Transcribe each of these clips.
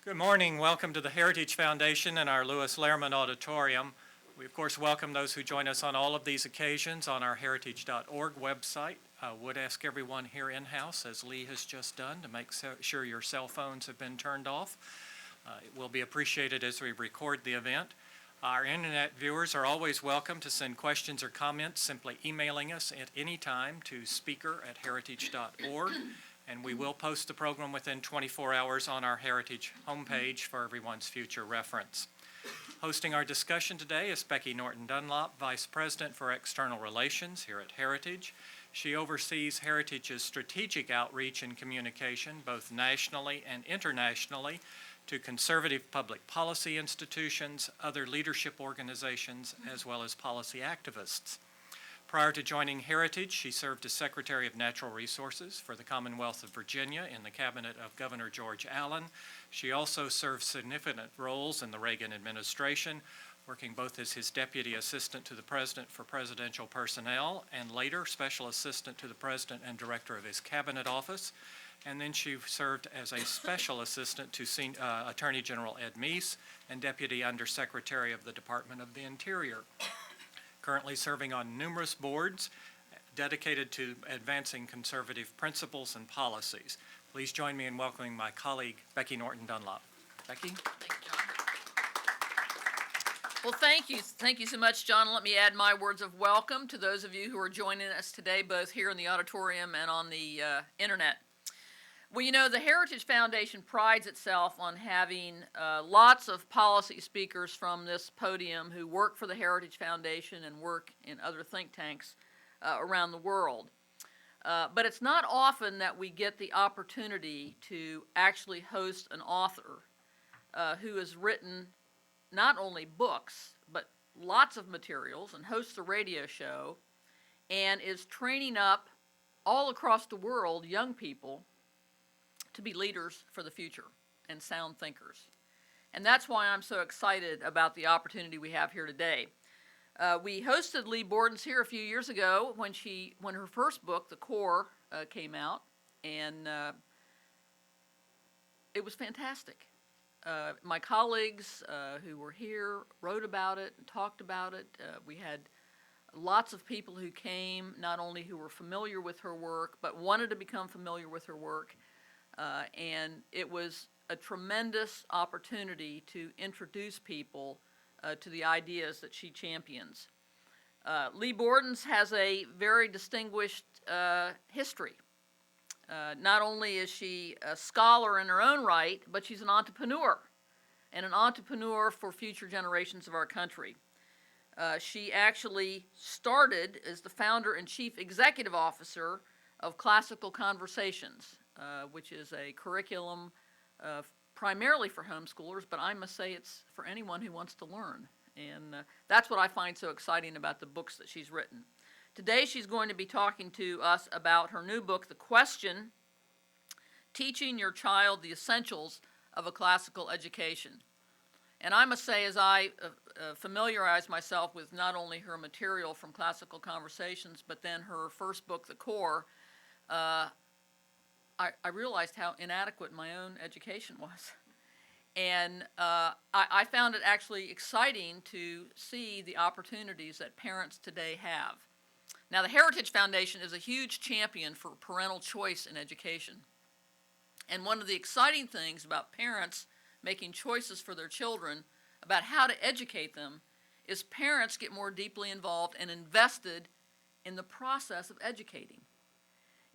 Good morning. Welcome to the Heritage Foundation and our Lewis Lehrman Auditorium. We, of course, welcome those who join us on all of these occasions on our heritage.org website. I would ask everyone here in-house, as Leigh has just done, to make sure your cell phones have been turned off. It will be appreciated as we record the event. Our internet viewers are always welcome to send questions or comments simply emailing us at any time to speaker@heritage.org. And we will post the program within 24 hours on our Heritage homepage for everyone's future reference. Hosting our discussion today is Becky Norton Dunlop, Vice President for External Relations here at Heritage. She oversees Heritage's strategic outreach and communication, both nationally and internationally, to conservative public policy institutions, other leadership organizations, as well as policy activists. Prior to joining Heritage, she served as Secretary of Natural Resources for the Commonwealth of Virginia in the cabinet of Governor George Allen. She also served significant roles in the Reagan administration, working both as his Deputy Assistant to the President for Presidential Personnel and later Special Assistant to the President and Director of his Cabinet Office. And then she served as a Special Assistant to Attorney General Ed Meese and Deputy Undersecretary of the Department of the Interior. Currently serving on numerous boards dedicated to advancing conservative principles and policies. Please join me in welcoming my colleague, Becky Norton Dunlop. Becky? Thank you, John. Well, thank you. Thank you so much, John. Let me add my words of welcome to those of you who are joining us today, both here in the auditorium and on the internet. Well, you know, the Heritage Foundation prides itself on having lots of policy speakers from this podium who work for the Heritage Foundation and work in other think tanks around the world. But it's not often that we get the opportunity to actually host an author who has written not only books, but lots of materials and hosts a radio show and is training up all across the world young people to be leaders for the future and sound thinkers. And that's why I'm so excited about the opportunity we have here today. We hosted Leigh Bortins here a few years ago when her first book, The Core, came out, and it was fantastic. My colleagues who were here wrote about it and talked about it. We had lots of people who came, not only who were familiar with her work, but wanted to become familiar with her work. And it was a tremendous opportunity to introduce people to the ideas that she champions. Leigh Bortins has a very distinguished history. Not only is she a scholar in her own right, but she's an entrepreneur, and an entrepreneur for future generations of our country. She actually started as the founder and chief executive officer of Classical Conversations, which is a curriculum primarily for homeschoolers, but I must say it's for anyone who wants to learn. And that's what I find so exciting about the books that she's written. Today she's going to be talking to us about her new book, The Question, Teaching Your Child the Essentials of a Classical Education. And I must say, as I familiarize myself with not only her material from Classical Conversations, but then her first book, The Core, I realized how inadequate my own education was. And I found it actually exciting to see the opportunities that parents today have. Now, the Heritage Foundation is a huge champion for parental choice in education. And one of the exciting things about parents making choices for their children about how to educate them is parents get more deeply involved and invested in the process of educating.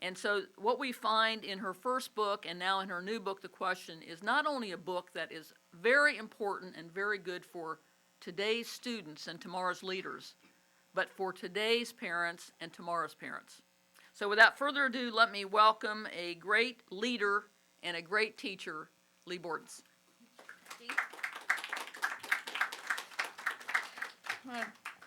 And so what we find in her first book and now in her new book, The Question, is not only a book that is very important and very good for today's students and tomorrow's leaders, but for today's parents and tomorrow's parents. So without further ado, let me welcome a great leader and a great teacher, Leigh Bortins.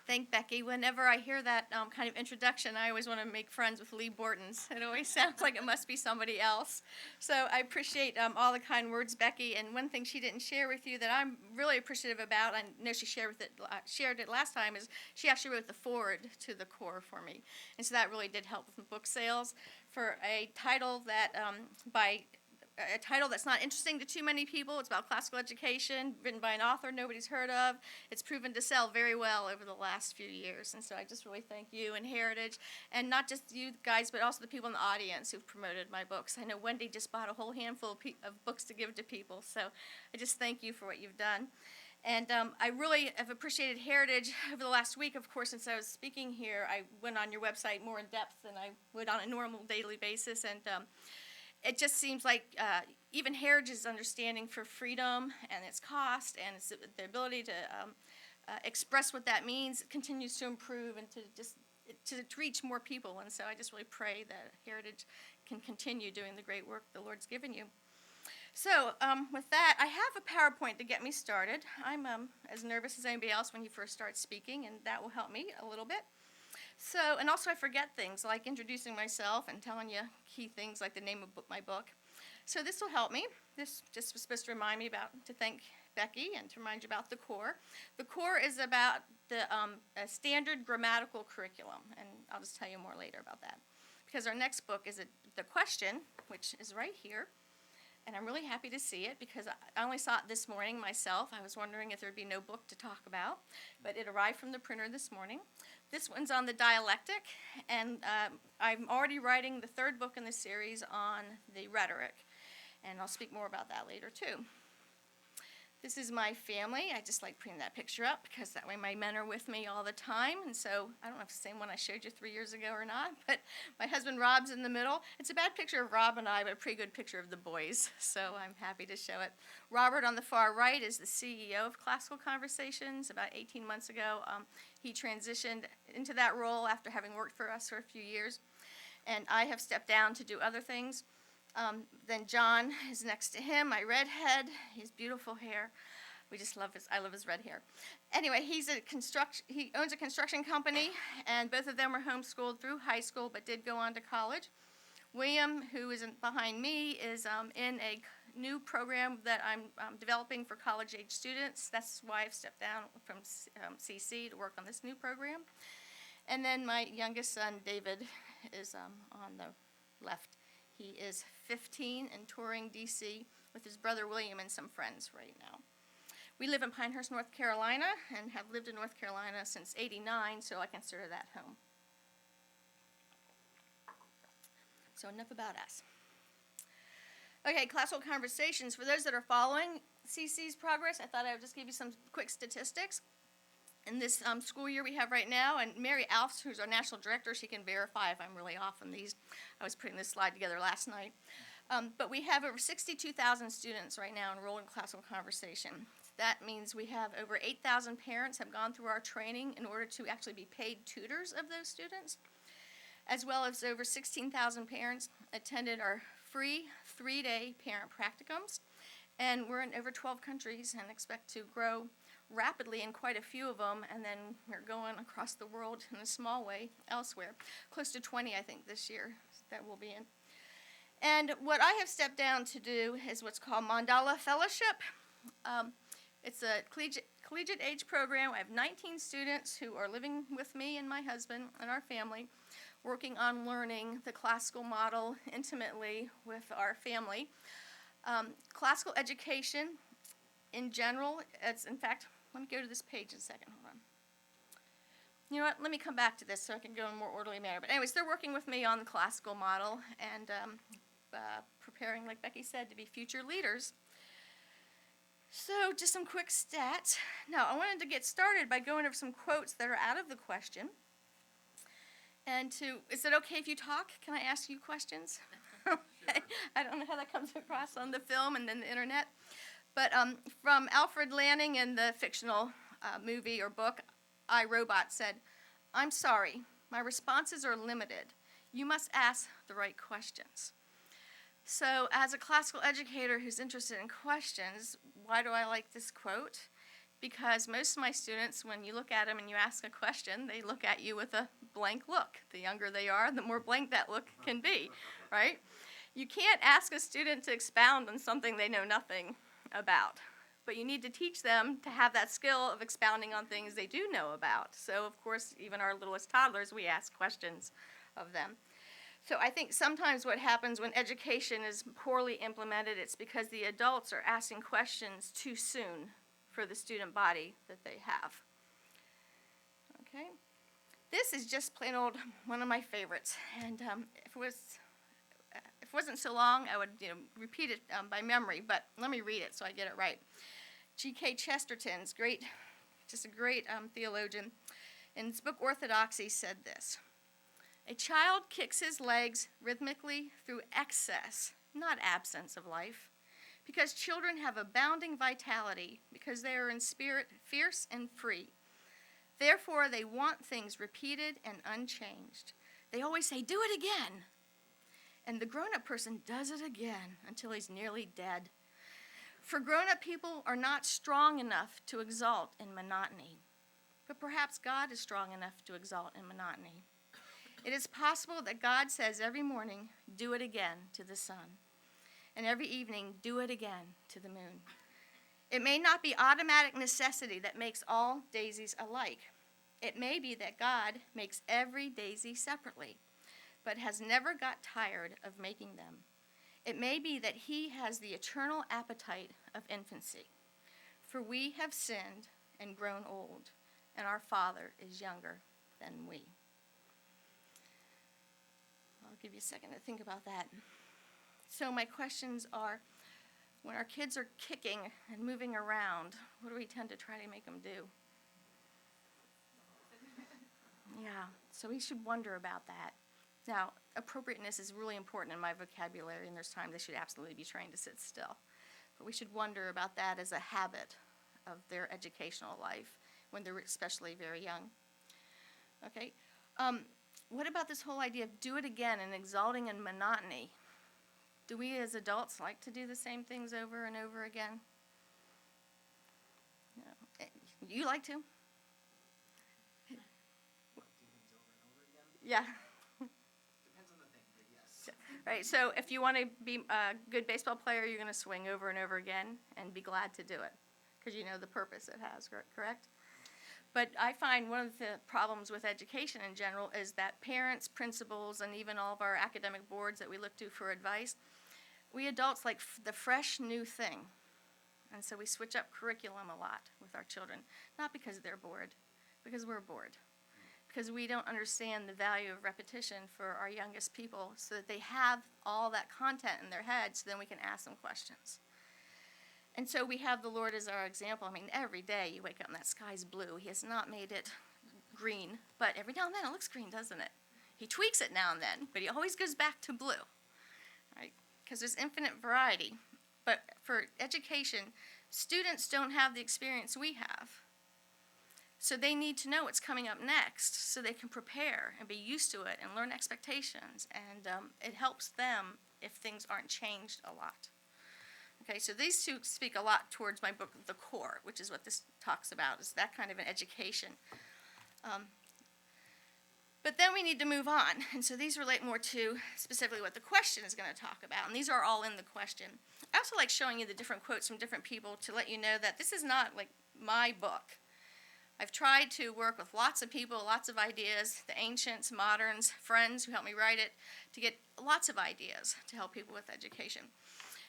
Thank Becky. Whenever I hear that kind of introduction, I always want to make friends with Leigh Bortins. It always sounds like it must be somebody else. So I appreciate all the kind words, Becky. And one thing she didn't share with you that I'm really appreciative about, I know she shared it last time, is she actually wrote the foreword to The Core for me. And so that really did help with book sales. For a title that by a title that's not interesting to too many people. It's about classical education, written by an author nobody's heard of. It's proven to sell very well over the last few years. And so I just really thank you and Heritage, and not just you guys, but also the people in the audience who've promoted my books. I know Wendy just bought a whole handful of books to give to people, so I just thank you for what you've done. And I really have appreciated Heritage over the last week. Of course, since I was speaking here, I went on your website more in depth than I would on a normal daily basis. And it just seems like even Heritage's understanding for freedom and its cost and its, the ability to express what that means continues to improve and to reach more people. And so I just really pray that Heritage can continue doing the great work the Lord's given you. So with that, I have a PowerPoint to get me started. I'm as nervous as anybody else when you first start speaking, and that will help me a little bit. So, and also I forget things like introducing myself and telling you key things like the name of my book. So this will help me. This just was supposed to remind me to thank Becky and to remind you about the core. The core is about the a standard grammatical curriculum, and I'll just tell you more later about that. Because our next book is The Question, which is right here. And I'm really happy to see it because I only saw it this morning myself. I was wondering if there'd be no book to talk about, but it arrived from the printer this morning. This one's on the dialectic, and I'm already writing the third book in the series on the rhetoric, and I'll speak more about that later too. This is my family. I just like putting that picture up because that way my men are with me all the time. And so I don't know if it's the same one I showed you 3 years ago or not, but my husband Rob's in the middle. It's a bad picture of Rob and I, but a pretty good picture of the boys. So I'm happy to show it. Robert on the far right is the CEO of Classical Conversations. About 18 months ago, he transitioned into that role after having worked for us for a few years. And I have stepped down to do other things. Then John is next to him, my redhead, his beautiful hair. I love his red hair. Anyway, he owns a construction company, and both of them were homeschooled through high school, but did go on to college. William, who is behind me, is in a new program that I'm developing for college-age students. That's why I've stepped down from CC to work on this new program. And then my youngest son, David, is on the left. He is 15 and touring D.C. with his brother William and some friends right now. We live in Pinehurst, North Carolina, and have lived in North Carolina since '89, so I consider that home. So enough about us. Okay, Classical Conversations. For those that are following CC's progress, I thought I would just give you some quick statistics. In this school year we have right now, and Mary Alfs, who's our national director, she can verify if I'm really off on these. I was putting this slide together last night. But we have over 62,000 students right now enrolled in Classical Conversation. That means we have over 8,000 parents have gone through our training in order to actually be paid tutors of those students, as well as over 16,000 parents attended our free 3-day parent practicums. And we're in over 12 countries and expect to grow rapidly in quite a few of them, and then we're going across the world in a small way elsewhere. Close to 20, I think, this year that we'll be in. And what I have stepped down to do is what's called Mandala Fellowship. It's a collegiate age program. I have 19 students who are living with me and my husband and our family, working on learning the classical model intimately with our family. Classical education in general, it's in fact, let me go to this page in a second, hold on. You know what, let me come back to this so I can go in a more orderly manner. But anyways, they're working with me on the classical model and preparing, like Becky said, to be future leaders. So just some quick stats. Now, I wanted to get started by going over some quotes that are out of the question. And is it okay if you talk? Can I ask you questions? Okay. I don't know how that comes across on the film and then the internet. But from Alfred Lanning in the fictional movie or book, I, Robot, said, "I'm sorry, my responses are limited. You must ask the right questions." So as a classical educator who's interested in questions, why do I like this quote? Because most of my students, when you look at them and you ask a question, they look at you with a blank look. The younger they are, the more blank that look can be, right? You can't ask a student to expound on something they know nothing about, but you need to teach them to have that skill of expounding on things they do know about. So, of course, even our littlest toddlers, we ask questions of them. So I think sometimes what happens when education is poorly implemented, it's because the adults are asking questions too soon for the student body that they have. Okay? This is just plain old one of my favorites, and if it wasn't so long, I would repeat it by memory, but let me read it so I get it right. G.K. Chesterton's just a great theologian, in his book Orthodoxy said this: "A child kicks his legs rhythmically through excess, not absence of life, because children have abounding vitality, because they are in spirit fierce and free. Therefore, they want things repeated and unchanged. They always say, 'Do it again.' And the grown-up person does it again until he's nearly dead. For grown-up people are not strong enough to exalt in monotony. But perhaps God is strong enough to exalt in monotony. It is possible that God says every morning, 'Do it again' to the sun, and every evening, 'Do it again' to the moon. It may not be automatic necessity that makes all daisies alike. It may be that God makes every daisy separately, but has never got tired of making them. It may be that he has the eternal appetite of infancy. For we have sinned and grown old, and our Father is younger than we." I'll give you a second to think about that. So my questions are, when our kids are kicking and moving around, what do we tend to try to make them do? Yeah, so we should wonder about that. Now, appropriateness is really important in my vocabulary, and there's times they should absolutely be trained to sit still. But we should wonder about that as a habit of their educational life when they're especially very young. Okay, what about this whole idea of do it again and exalting in monotony? Do we as adults like to do the same things over and over again? No. You like to? Yeah. Depends on the thing, but yes. Right, so if you want to be a good baseball player, you're going to swing over and over again and be glad to do it because you know the purpose it has, correct? But I find one of the problems with education in general is that parents, principals, and even all of our academic boards that we look to for advice, we adults like the fresh new thing. And so we switch up curriculum a lot with our children, not because they're bored, because we're bored. Because we don't understand the value of repetition for our youngest people so that they have all that content in their heads so then we can ask them questions. And so we have the Lord as our example. I mean, every day you wake up and that sky's blue. He has not made it green, but every now and then it looks green, doesn't it? He tweaks it now and then, but he always goes back to blue, right? Because there's infinite variety. But for education, students don't have the experience we have. So they need to know what's coming up next so they can prepare and be used to it and learn expectations. And it helps them if things aren't changed a lot. Okay, so these two speak a lot towards my book, The Core, which is what this talks about, is that kind of an education. But then we need to move on. And so these relate more to specifically what the question is going to talk about. And these are all in the question. I also like showing you the different quotes from different people to let you know that this is not like my book. I've tried to work with lots of people, lots of ideas, the ancients, moderns, friends who helped me write it, to get lots of ideas to help people with education.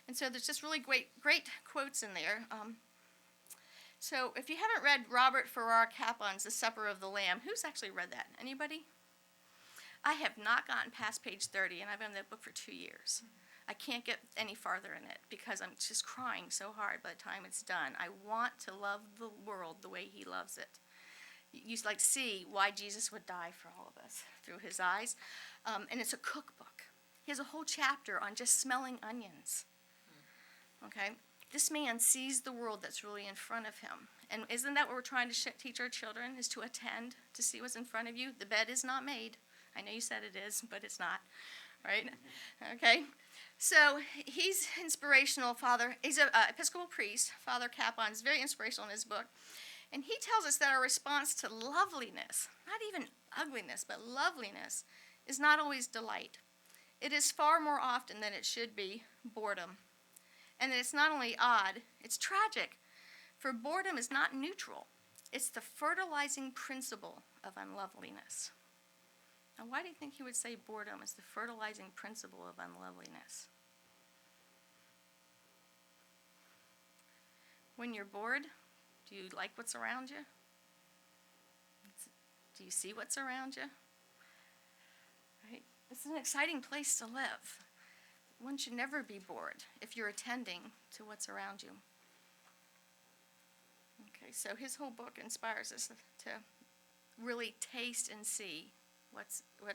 And so there's just really great quotes in there. So if you haven't read Robert Farrar Capon's The Supper of the Lamb, who's actually read that? Anybody? I have not gotten past page 30, and I've been in that book for 2 years. I can't get any farther in it because I'm just crying so hard by the time it's done. I want to love the world the way he loves it. You like to see why Jesus would die for all of us through his eyes. And it's a cookbook. He has a whole chapter on just smelling onions. Okay? This man sees the world that's really in front of him. And isn't that what we're trying to teach our children, is to attend, to see what's in front of you? The bed is not made. I know you said it is, but it's not. Right? Okay? So he's inspirational, Father. He's an Episcopal priest. Father Capon is very inspirational in his book. And he tells us that our response to loveliness, not even ugliness, but loveliness, is not always delight. It is far more often than it should be boredom. And it's not only odd, it's tragic. For boredom is not neutral. It's the fertilizing principle of unloveliness. Now, why do you think he would say boredom is the fertilizing principle of unloveliness? When you're bored, do you like what's around you? Do you see what's around you? Right? It's an exciting place to live. One should never be bored if you're attending to what's around you. Okay, so his whole book inspires us to really taste and see what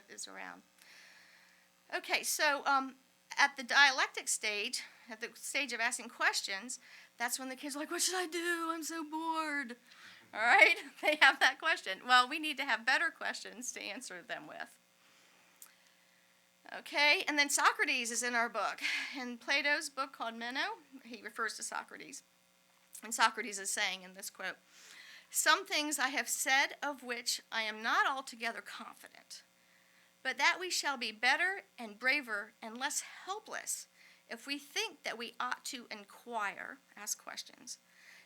is around. Okay, so at the dialectic stage, at the stage of asking questions, that's when the kids are like, what should I do? I'm so bored. All right, they have that question. Well, we need to have better questions to answer them with. Okay, and then Socrates is in our book. In Plato's book called Meno, he refers to Socrates. And Socrates is saying in this quote, "Some things I have said of which I am not altogether confident, but that we shall be better and braver and less helpless if we think that we ought to inquire, ask questions,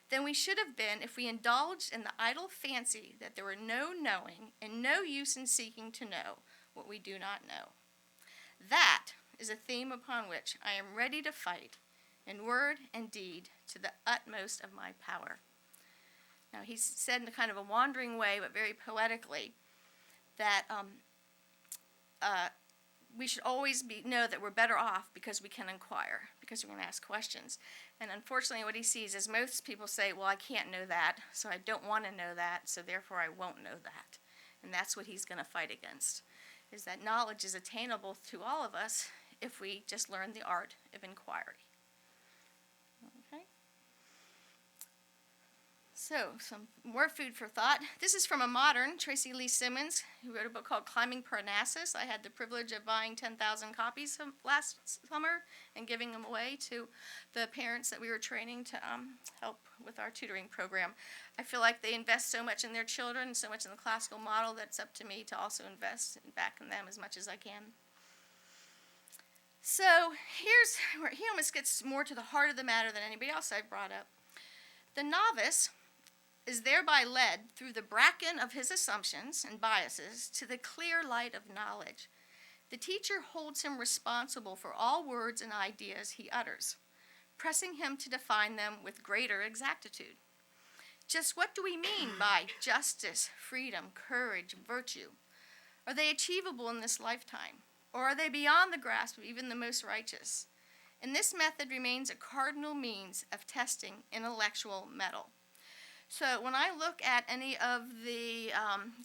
than we should have been if we indulged in the idle fancy that there were no knowing and no use in seeking to know what we do not know. That is a theme upon which I am ready to fight in word and deed to the utmost of my power." Now, he said in a kind of a wandering way, but very poetically, that we should always know that we're better off because we can inquire, because we can ask questions. And unfortunately, what he sees is most people say, well, I can't know that, so I don't want to know that, so therefore I won't know that. And that's what he's going to fight against, is that knowledge is attainable to all of us if we just learn the art of inquiry. Okay? So, some more food for thought. This is from a modern, Tracy Lee Simmons, who wrote a book called Climbing Parnassus. I had the privilege of buying 10,000 copies last summer and giving them away to the parents that we were training to help with our tutoring program. I feel like they invest so much in their children, so much in the classical model, that it's up to me to also invest back in them as much as I can. So here's where he almost gets more to the heart of the matter than anybody else I've brought up. The novice is thereby led through the bracken of his assumptions and biases to the clear light of knowledge. The teacher holds him responsible for all words and ideas he utters, pressing him to define them with greater exactitude. Just what do we mean by justice, freedom, courage, virtue? Are they achievable in this lifetime? Or are they beyond the grasp of even the most righteous? And this method remains a cardinal means of testing intellectual mettle. So when I look at any of the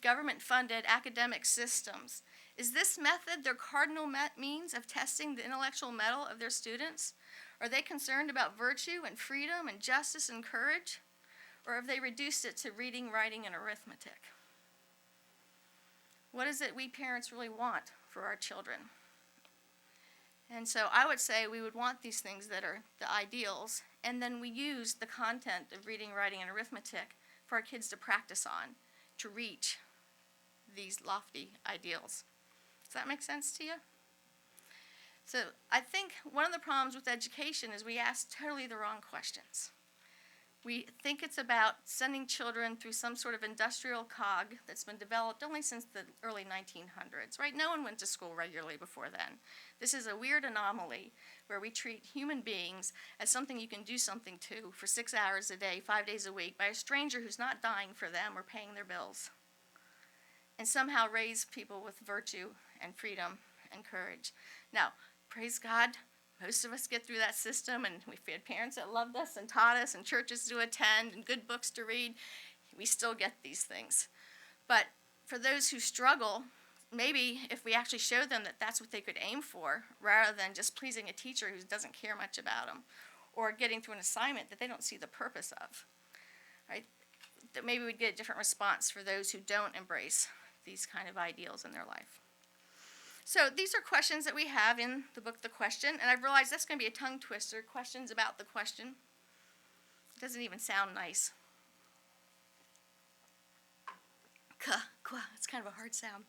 government-funded academic systems, is this method their cardinal means of testing the intellectual mettle of their students? Are they concerned about virtue and freedom and justice and courage? Or have they reduced it to reading, writing, and arithmetic? What is it we parents really want for our children? And so I would say we would want these things that are the ideals, and then we use the content of reading, writing, and arithmetic for our kids to practice on, to reach these lofty ideals. Does that make sense to you? So I think one of the problems with education is we ask totally the wrong questions. We think it's about sending children through some sort of industrial cog that's been developed only since the early 1900s, right? No one went to school regularly before then. This is a weird anomaly where we treat human beings as something you can do something to for 6 hours a day, 5 days a week, by a stranger who's not dying for them or paying their bills, and somehow raise people with virtue and freedom and courage. Now, praise God, most of us get through that system, and we've had parents that loved us and taught us and churches to attend and good books to read. We still get these things. But for those who struggle, maybe if we actually show them that that's what they could aim for, rather than just pleasing a teacher who doesn't care much about them, or getting through an assignment that they don't see the purpose of, right? That maybe we'd get a different response for those who don't embrace these kind of ideals in their life. So these are questions that we have in the book, The Question, and I've realized that's going to be a tongue twister, questions about the question. It doesn't even sound nice. It's kind of a hard sound.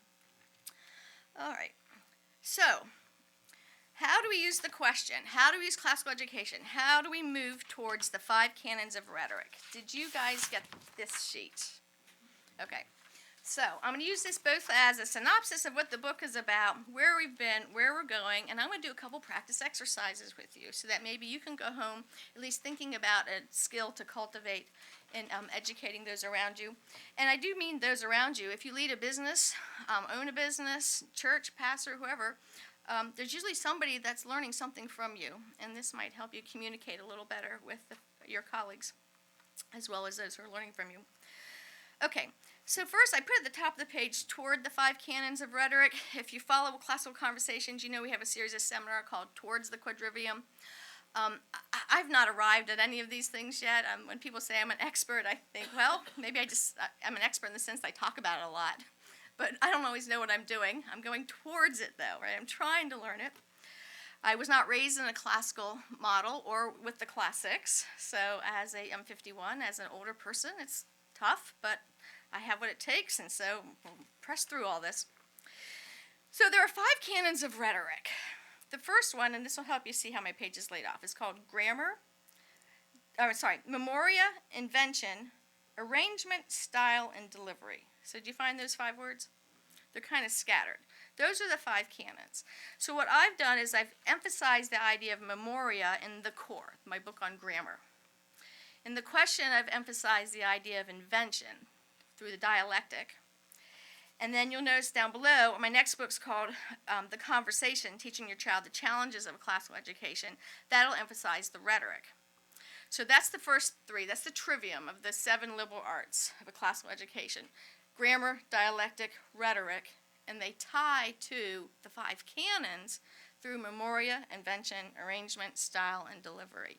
All right, so how do we use the question? How do we use classical education? How do we move towards the 5 canons of rhetoric? Did you guys get this sheet? Okay, So I'm going to use this both as a synopsis of what the book is about, where we've been, where we're going, and I'm going to do a couple practice exercises with you so that maybe you can go home at least thinking about a skill to cultivate in educating those around you. And I do mean those around you. If you lead a business, own a business, church, pastor, whoever, there's usually somebody that's learning something from you, and this might help you communicate a little better with your colleagues as well as those who are learning from you. Okay, so first I put at the top of the page Toward the Five Canons of Rhetoric. If you follow classical conversations, you know we have a series of seminar called Towards the Quadrivium. I've not arrived at any of these things yet. When people say I'm an expert, I think, well, maybe I'm an expert in the sense that I talk about it a lot. But I don't always know what I'm doing. I'm going towards it, though, right? I'm trying to learn it. I was not raised in a classical model or with the classics. So I'm 51, as an older person, it's tough, but I have what it takes, and so we'll press through all this. So there are 5 canons of rhetoric. The first one, and this will help you see how my page is laid off, is called memoria, invention, arrangement, style, and delivery. So did you find those 5 words? They're kind of scattered. Those are the 5 canons. So what I've done is I've emphasized the idea of memoria in the core, my book on grammar. In the question, I've emphasized the idea of invention through the dialectic. And then you'll notice down below, my next book's called The Conversation, Teaching Your Child the Challenges of a Classical Education. That'll emphasize the rhetoric. So that's the first 3. That's the trivium of the 7 liberal arts of a classical education. Grammar, dialectic, rhetoric, and they tie to the 5 canons through memoria, invention, arrangement, style, and delivery.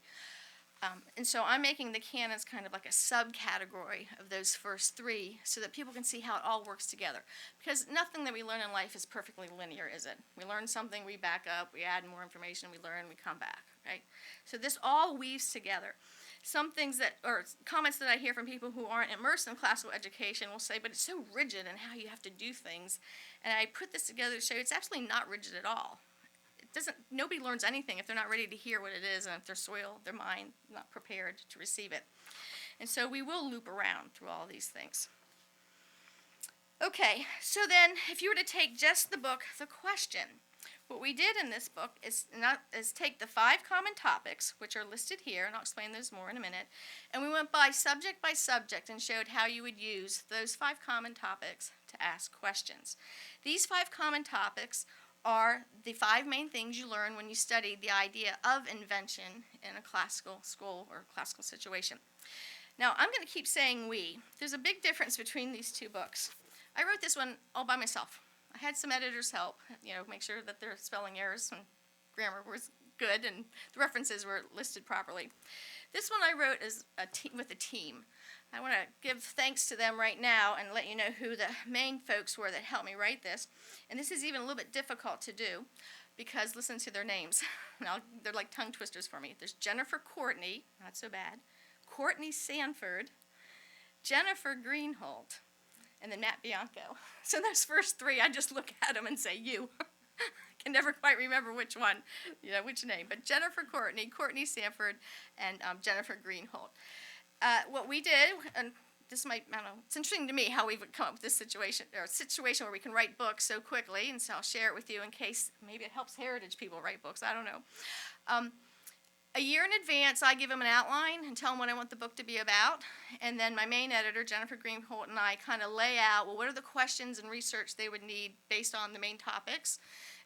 And so I'm making the canons kind of like a subcategory of those first 3 so that people can see how it all works together. Because nothing that we learn in life is perfectly linear, is it? We learn something, we back up, we add more information, we learn, we come back, right? So this all weaves together. Some things or comments that I hear from people who aren't immersed in classical education will say, but it's so rigid in how you have to do things. And I put this together to show you it's actually not rigid at all. Nobody learns anything if they're not ready to hear what it is and if their soil, their mind, not prepared to receive it. And so we will loop around through all these things. Okay, so then if you were to take just the book, The Question, what we did in this book is take the 5 common topics, which are listed here, and I'll explain those more in a minute, and we went by subject and showed how you would use those 5 common topics to ask questions. These 5 common topics are the 5 main things you learn when you study the idea of invention in a classical school or classical situation. Now, I'm going to keep saying we. There's a big difference between these 2 books. I wrote this one all by myself. I had some editors help, make sure that their spelling errors and grammar was good and the references were listed properly. This one I wrote with a team. I want to give thanks to them right now and let you know who the main folks were that helped me write this. And this is even a little bit difficult to do because listen to their names. They're like tongue twisters for me. There's Jennifer Courtney, not so bad, Courtney Sanford, Jennifer Greenholt, and then Matt Bianco. So those first 3, I just look at them and say, you. I can never quite remember which one, which name. But Jennifer Courtney, Courtney Sanford, and Jennifer Greenholt. What we did, and this might, I don't know, it's interesting to me how we've come up with this situation where we can write books so quickly, and so I'll share it with you in case maybe it helps heritage people write books, I don't know. A year in advance, I give them an outline and tell them what I want the book to be about, and then my main editor, Jennifer Greenholt, and I kind of lay out, well, what are the questions and research they would need based on the main topics,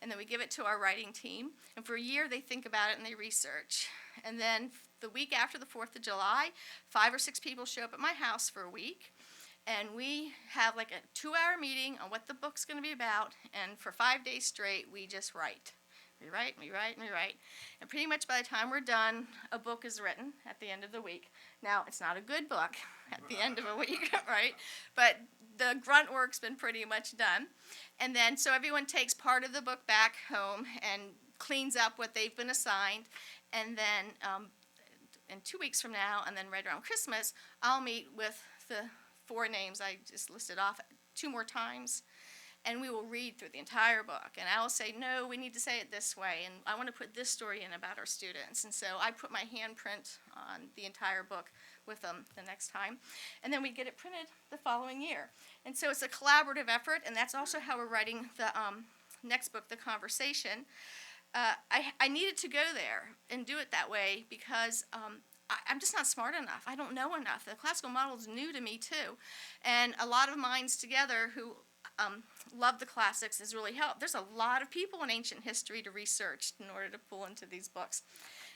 and then we give it to our writing team, and for a year they think about it and they research. And then the week after the 4th of July, 5 or 6 people show up at my house for a week, and we have like a 2-hour meeting on what the book's going to be about, and for 5 days straight, we just write. We write. And pretty much by the time we're done, a book is written at the end of the week. Now, it's not a good book at the end of a week, right? But the grunt work's been pretty much done. And then, so everyone takes part of the book back home and cleans up what they've been assigned. And then, in 2 weeks from now, and then right around Christmas, I'll meet with the 4 names I just listed off 2 more times. And we will read through the entire book. And I will say, no, we need to say it this way. And I want to put this story in about our students. And so I put my handprint on the entire book with them the next time. And then we get it printed the following year. And so it's a collaborative effort. And that's also how we're writing the next book, The Conversation. I needed to go there and do it that way because I'm just not smart enough. I don't know enough. The classical model is new to me, too. And a lot of minds together who love the classics has really helped. There's a lot of people in ancient history to research in order to pull into these books.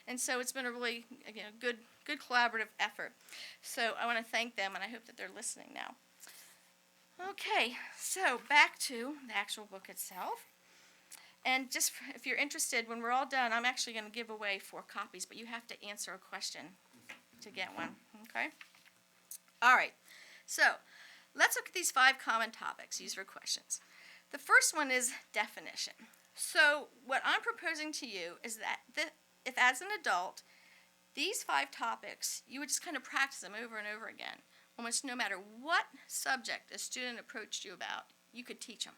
And so it's been a really, again, good collaborative effort. So I want to thank them, and I hope that they're listening now. Okay, so back to the actual book itself. And just if you're interested, when we're all done, I'm actually going to give away 4 copies, but you have to answer a question to get one, okay? All right, so let's look at these 5 common topics used for questions. The first one is definition. So what I'm proposing to you is that if as an adult, these 5 topics, you would just kind of practice them over and over again. Almost no matter what subject a student approached you about, you could teach them,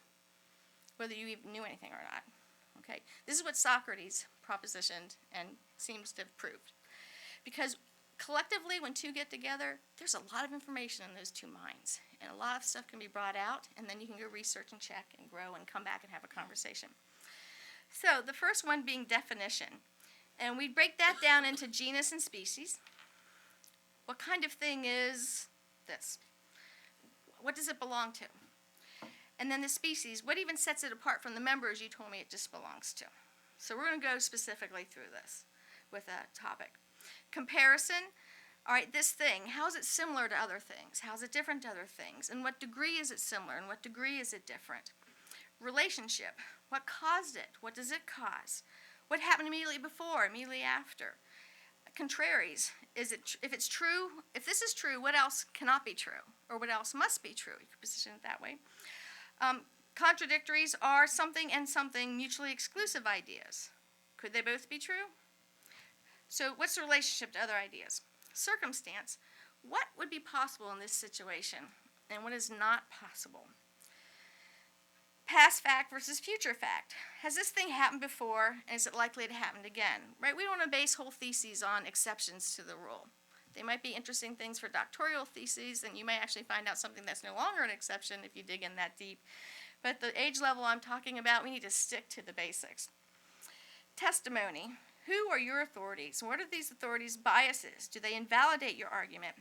whether you even knew anything or not. Okay, this is what Socrates propositioned and seems to have proved. Because collectively, when 2 get together, there's a lot of information in those 2 minds. And a lot of stuff can be brought out, and then you can go research and check and grow and come back and have a conversation. So the first one being definition. And we break that down into genus and species. What kind of thing is this? What does it belong to? And then the species, what even sets it apart from the members you told me it just belongs to? So we're going to go specifically through this with a topic. Comparison, all right, this thing, how is it similar to other things? How is it different to other things? In what degree is it similar? In what degree is it different? Relationship, what caused it? What does it cause? What happened immediately before, immediately after? Contraries, if it's true, if this is true, what else cannot be true? Or what else must be true? You could position it that way. Contradictories are something and something mutually exclusive ideas. Could they both be true? So what's the relationship to other ideas? Circumstance, what would be possible in this situation and what is not possible? Past fact versus future fact. Has this thing happened before and is it likely to happen again? Right? We don't want to base whole theses on exceptions to the rule. They might be interesting things for doctoral theses, and you may actually find out something that's no longer an exception if you dig in that deep. But at the age level I'm talking about, we need to stick to the basics. Testimony. Who are your authorities? What are these authorities' biases? Do they invalidate your argument?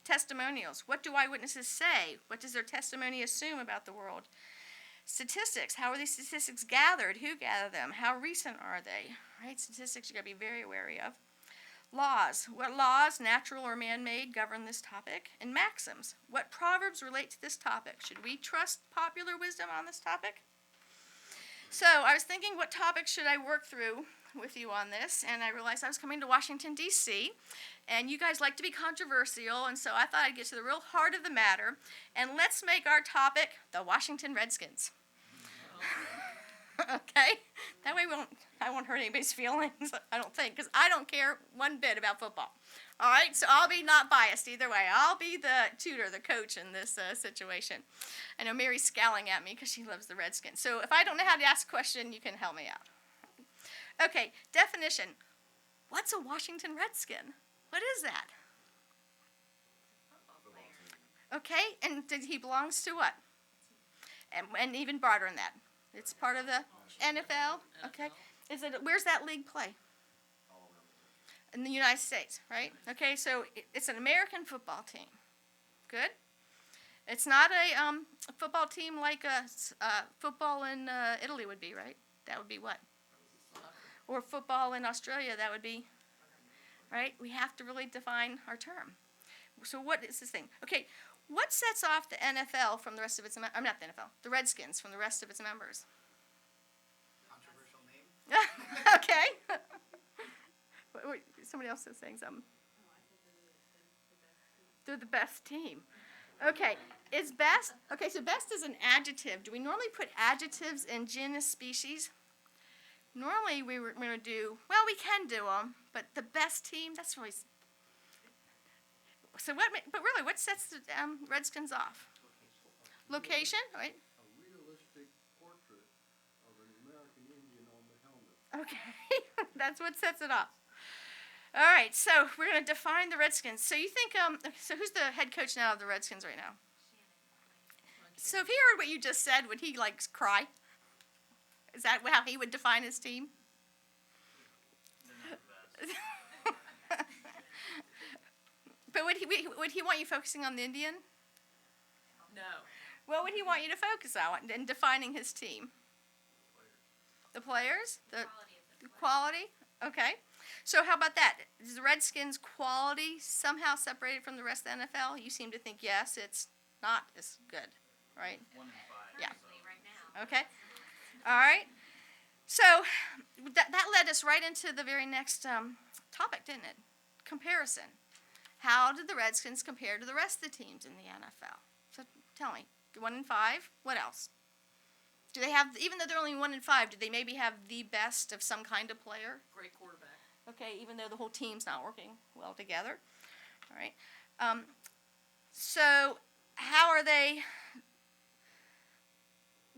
Testimonials. What do eyewitnesses say? What does their testimony assume about the world? Statistics. How are these statistics gathered? Who gathered them? How recent are they? Right? Statistics you've got to be very wary of. Laws. What laws, natural or man-made, govern this topic? And maxims. What proverbs relate to this topic? Should we trust popular wisdom on this topic? So I was thinking, what topic should I work through with you on this? And I realized I was coming to Washington, D.C., and you guys like to be controversial, and so I thought I'd get to the real heart of the matter. And let's make our topic the Washington Redskins. Okay? That way I won't hurt anybody's feelings, I don't think, because I don't care one bit about football. All right? So I'll be not biased either way. I'll be the tutor, the coach in this situation. I know Mary's scowling at me because she loves the Redskins. So if I don't know how to ask a question, you can help me out. Okay, definition. What's a Washington Redskin? What is that? Okay, and he belongs to what? And even broader than that. It's part of the NFL. Okay. Where's that league play? In the United States, right? Okay, so it's an American football team. Good. It's not a football team like football in Italy would be, right? That would be what? Or football in Australia, that would be, right? We have to really define our term. So what is this thing? Okay, what sets off the NFL from the rest of its, not the NFL, the Redskins from the rest of its members? Controversial name? Okay. Somebody else is saying something. They're the best team. Okay, is best, okay, so best is an adjective. Do we normally put adjectives in genus species? Normally we're going to do, well, we can do them, but the best team, that's really, so what sets the Redskins off? Location, right? A realistic Okay, that's what sets it off. All right, so we're going to define the Redskins. So you think, so who's the head coach now of the Redskins right now? So if he heard what you just said, would he like cry? Is that how he would define his team? But would he want you focusing on the Indian? No. What would he want you to focus on in defining his team? The players? The quality? Okay. So how about that? Is the Redskins' quality somehow separated from the rest of the NFL? You seem to think yes, it's not as good, right? 1 in 5. Yeah. Right now. Okay. All right. So that led us right into the very next topic, didn't it? Comparison. How did the Redskins compare to the rest of the teams in the NFL? So tell me, 1 in 5. What else? Do they have, even though they're only 1 in 5, do they maybe have the best of some kind of player? Great quarterback. Okay, even though the whole team's not working well together. All right. So how are they?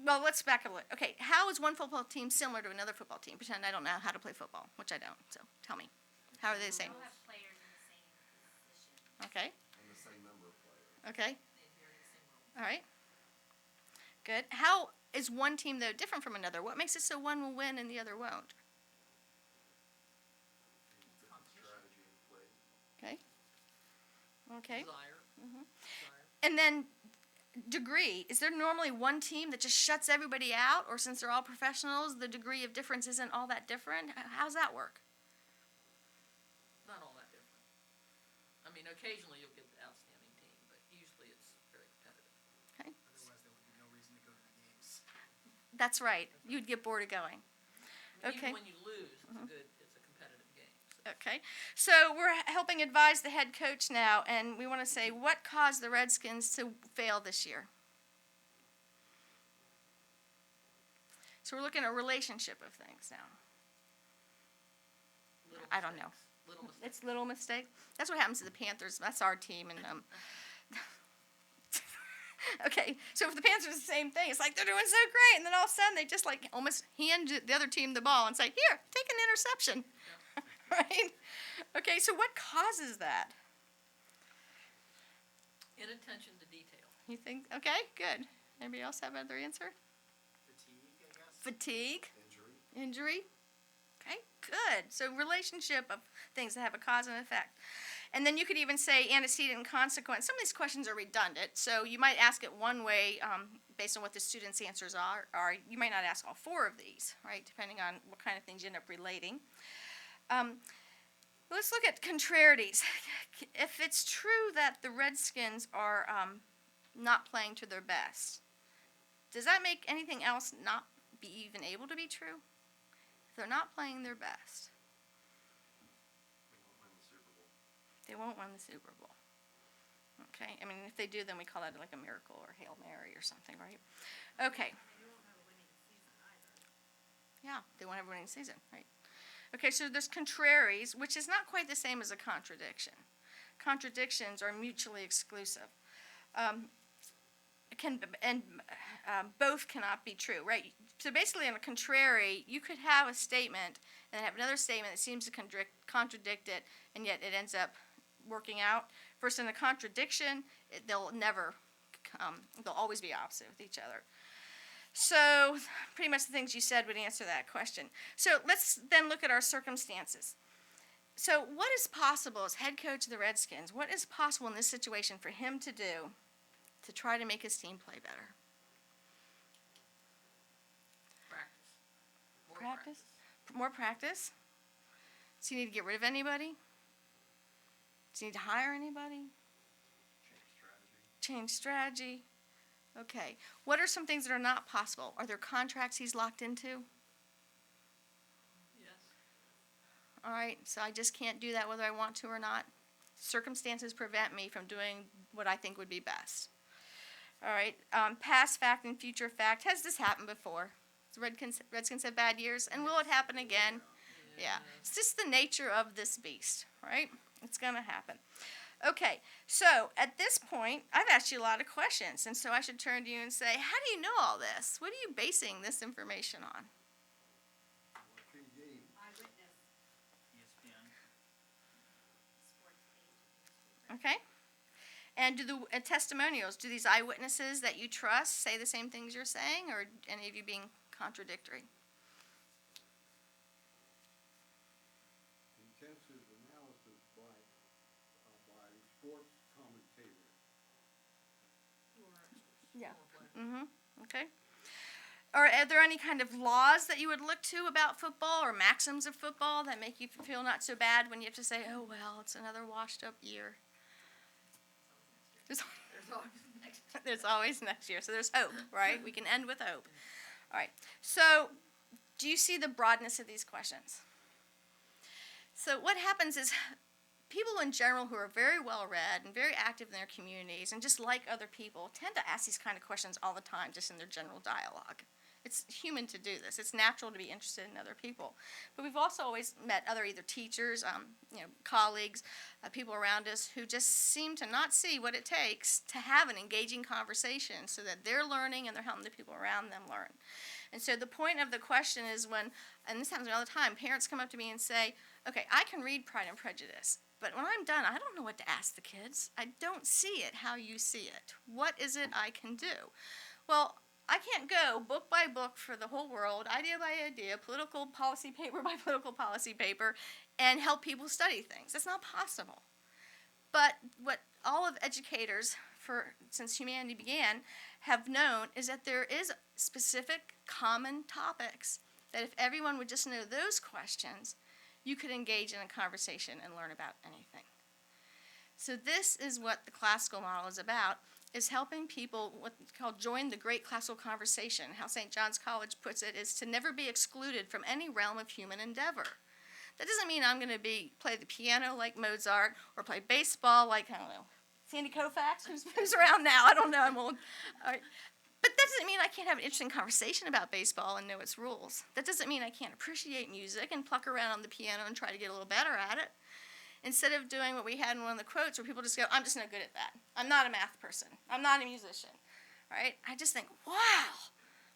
Well, let's back up a little. Okay, how is one football team similar to another football team? Pretend I don't know how to play football, which I don't. So tell me, how are they the same? We'll have players in the same position. Okay. And the same number of players. Okay. They vary the same role. All right. Good. How is one team though different from another? What makes it so one will win and the other won't? Strategy and play. Okay. Okay. Desire. Mhm. Desire. And then degree. Is there normally one team that just shuts everybody out, or since they're all professionals, the degree of difference isn't all that different? How's that work? Not all that different. I mean, occasionally you'll get the outstanding team, but usually it's very competitive. Okay. Otherwise, there would be no reason to go to the games. That's right. You'd get bored of going. I mean, Okay. Even when you lose, it's a competitive game. So. Okay. So we're helping advise the head coach now, and we want to say what caused the Redskins to fail this year? So we're looking at a relationship of things now. Little I don't know. mistakes. Little mistakes. It's little mistake. That's what happens to the Panthers. That's our team, and okay. So if the Panthers are the same thing, it's like they're doing so great, and then all of a sudden they just like almost hand the other team the ball and say, "Here, take an interception." Right? Okay. So what causes that? Inattention to detail. You think? Okay. Good. Anybody else have another answer? Fatigue, I guess. Fatigue, Injury. injury. Okay. Good. So relationship of things that have a cause and effect. And then you could even say antecedent and consequence. Some of these questions are redundant, so you might ask it one way based on what the student's answers are, or you might not ask all 4 of these, right, depending on what kind of things you end up relating. Let's look at contrarieties. If it's true that the Redskins are not playing to their best, does that make anything else not be even able to be true? If they're not playing their best, They won't win the Super Bowl. they won't win the Super Bowl. Okay, I mean, if they do, then we call that like a miracle or Hail Mary or something, right? Okay. Yeah, they won't have a winning season, right? Okay, so there's contraries, which is not quite the same as a contradiction. Contradictions are mutually exclusive. Both cannot be true, right? So basically, in a contrary, you could have a statement and have another statement that seems to contradict it, and yet it ends up working out. Versus in a contradiction, they'll always be opposite with each other. So pretty much the things you said would answer that question. So let's then look at our circumstances. So what is possible as head coach of the Redskins? What is possible in this situation for him to do to try to make his team play better? Practice. More Practice? More practice? Does he need to get rid of anybody? Does he need to hire anybody? Change strategy. Okay. What are some things that are not possible? Are there contracts he's locked into? Yes. All right, so I just can't do that whether I want to or not. Circumstances prevent me from doing what I think would be best. All right, past fact and future fact. Has this happened before? The Redskins have bad years, and will it happen again? Yeah. It's just the nature of this beast, right? It's going to happen. Okay, so at this point, I've asked you a lot of questions, and so I should turn to you and say, how do you know all this? What are you basing this information on? What he gave And do the testimonials, do these eyewitnesses that you trust say the same things you're saying, or any of you being contradictory? Intensive analysis by sports commentators. Yeah. Okay. Or are there any kind of laws that you would look to about football or maxims of football that make you feel not so bad when you have to say, oh, well, it's another washed up year? There's always next year. So there's hope, right? We can end with hope. All right. So do you see the broadness of these questions? So what happens is people in general who are very well read and very active in their communities and just like other people tend to ask these kind of questions all the time just in their general dialogue. It's human to do this. It's natural to be interested in other people. But we've also always met other either teachers, colleagues, people around us who just seem to not see what it takes to have an engaging conversation so that they're learning and they're helping the people around them learn. And so the point of the question is when, and this happens all the time, parents come up to me and say, okay, I can read Pride and Prejudice, but when I'm done, I don't know what to ask the kids. I don't see it how you see it. What is it I can do? Well, I can't go book by book for the whole world, idea by idea, political policy paper by political policy paper, and help people study things. That's not possible. But what all of educators, since humanity began, have known is that there is specific common topics that if everyone would just know those questions, you could engage in a conversation and learn about anything. So this is what the classical model is about, is helping people what's called join the great classical conversation. How St. John's College puts it is to never be excluded from any realm of human endeavor. That doesn't mean I'm going to play the piano like Mozart or play baseball like, I don't know, Sandy Koufax, who's around now. I don't know, I'm old. All right. But that doesn't mean I can't have an interesting conversation about baseball and know its rules. That doesn't mean I can't appreciate music and pluck around on the piano and try to get a little better at it. Instead of doing what we had in one of the quotes where people just go, I'm just not good at that. I'm not a math person. I'm not a musician. Right? I just think, wow,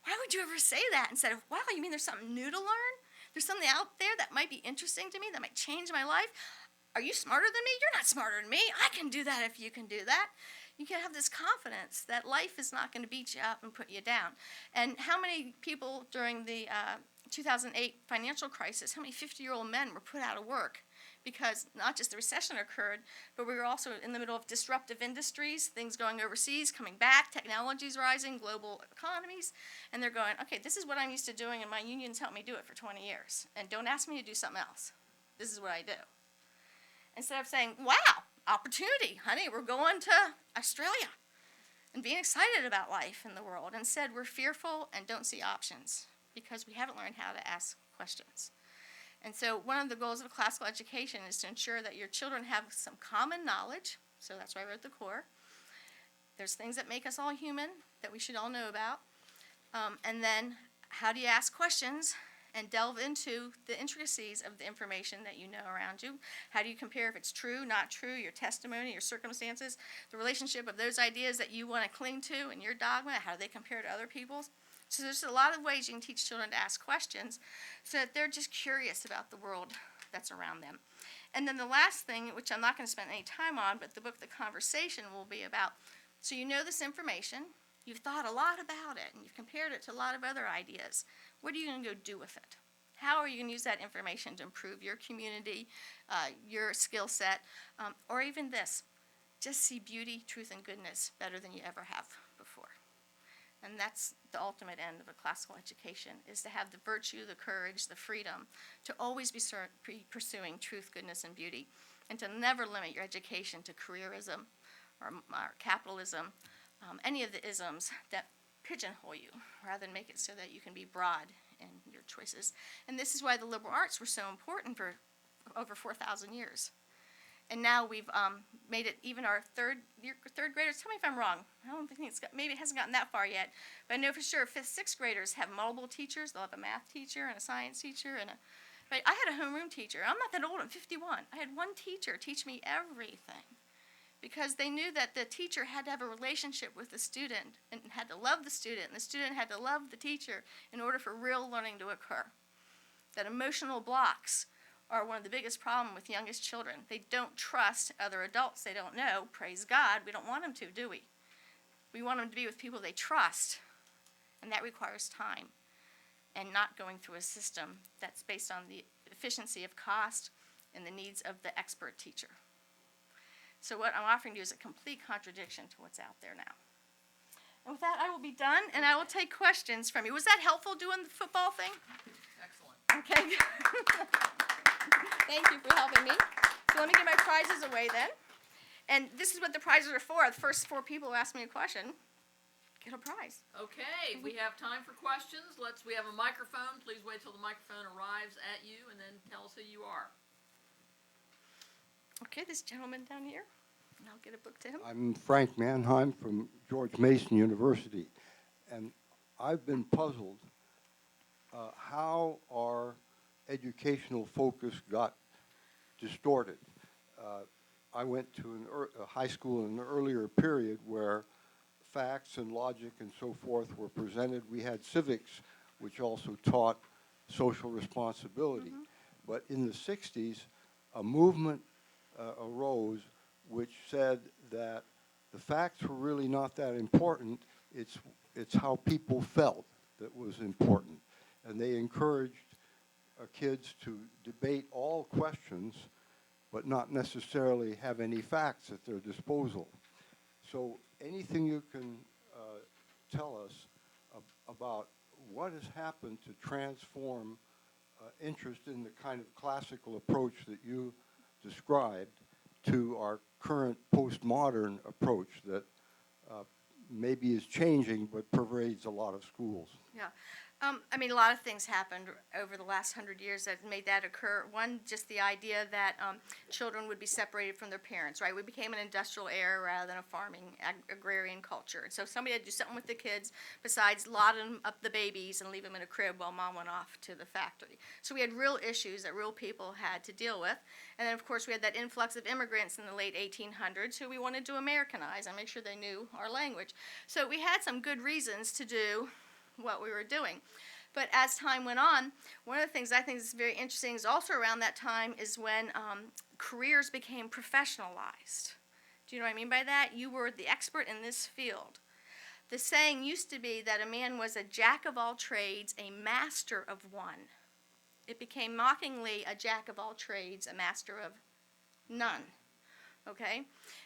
why would you ever say that instead of, wow, you mean there's something new to learn? There's something out there that might be interesting to me, that might change my life? Are you smarter than me? You're not smarter than me. I can do that if you can do that. You can have this confidence that life is not going to beat you up and put you down. And how many people during the 2008 financial crisis, how many 50-year-old men were put out of work? Because not just the recession occurred, but we were also in the middle of disruptive industries, things going overseas, coming back, technologies rising, global economies, and they're going, okay, this is what I'm used to doing, and my unions helped me do it for 20 years, and don't ask me to do something else. This is what I do. Instead of saying, wow, opportunity, honey, we're going to Australia, and being excited about life in the world. Instead, we're fearful and don't see options because we haven't learned how to ask questions. And so one of the goals of classical education is to ensure that your children have some common knowledge. So that's why I wrote the core. There's things that make us all human that we should all know about. And then how do you ask questions and delve into the intricacies of the information that you know around you? How do you compare if it's true, not true, your testimony, your circumstances, the relationship of those ideas that you want to cling to and your dogma, how do they compare to other people's? So there's a lot of ways you can teach children to ask questions so that they're just curious about the world that's around them. And then the last thing, which I'm not going to spend any time on, but the book, The Conversation, will be about, so you know this information, you've thought a lot about it, and you've compared it to a lot of other ideas. What are you going to go do with it? How are you going to use that information to improve your community, your skill set, or even this, just see beauty, truth, and goodness better than you ever have before. And that's the ultimate end of a classical education, is to have the virtue, the courage, the freedom to always be pursuing truth, goodness, and beauty, and to never limit your education to careerism or capitalism, any of the isms that pigeonhole you, rather than make it so that you can be broad in your choices. And this is why the liberal arts were so important for over 4,000 years. And now we've made it even our third graders. Tell me if I'm wrong. I don't think maybe it hasn't gotten that far yet. But I know for sure 5th, 6th graders have multiple teachers. They'll have a math teacher and a science teacher. But I had a homeroom teacher. I'm not that old. I'm 51. I had one teacher teach me everything because they knew that the teacher had to have a relationship with the student and had to love the student. And the student had to love the teacher in order for real learning to occur. That emotional blocks are one of the biggest problems with youngest children. They don't trust other adults they don't know. Praise God, we don't want them to, do we? We want them to be with people they trust, and that requires time and not going through a system that's based on the efficiency of cost and the needs of the expert teacher. So what I'm offering you is a complete contradiction to what's out there now. And with that, I will be done, and I will take questions from you. Was that helpful doing the football thing? Excellent. Okay. Thank you for helping me. So let me get my prizes away then. And this is what the prizes are for. The first 4 people who ask me a question get a prize. Okay, we have time for questions. We have a microphone. Please wait till the microphone arrives at you and then tell us who you are. Okay, this gentleman down here, and I'll get a book to him. I'm Frank Mannheim from George Mason University, and I've been puzzled how our educational focus got distorted. I went to a high school in an earlier period where facts and logic and so forth were presented. We had civics, which also taught social responsibility. But in the 60s, a movement arose which said that the facts were really not that important. It's how people felt that was important. And they encouraged kids to debate all questions, but not necessarily have any facts at their disposal. So anything you can tell us about what has happened to transform interest in the kind of classical approach that you described to our current postmodern approach that maybe is changing but pervades a lot of schools? Yeah. I mean, a lot of things happened over the last 100 years that made that occur. One, just the idea that children would be separated from their parents, right? We became an industrial era rather than a farming, agrarian culture. And so somebody had to do something with the kids besides lotting up the babies and leave them in a crib while mom went off to the factory. So we had real issues that real people had to deal with. And then, of course, we had that influx of immigrants in the late 1800s who we wanted to Americanize and make sure they knew our language. So we had some good reasons to do what we were doing. But as time went on, one of the things I think is very interesting is also around that time is when careers became professionalized. Do you know what I mean by that? You were the expert in this field. The saying used to be that a man was a jack of all trades, a master of one. It became mockingly a jack of all trades, a master of none. Okay?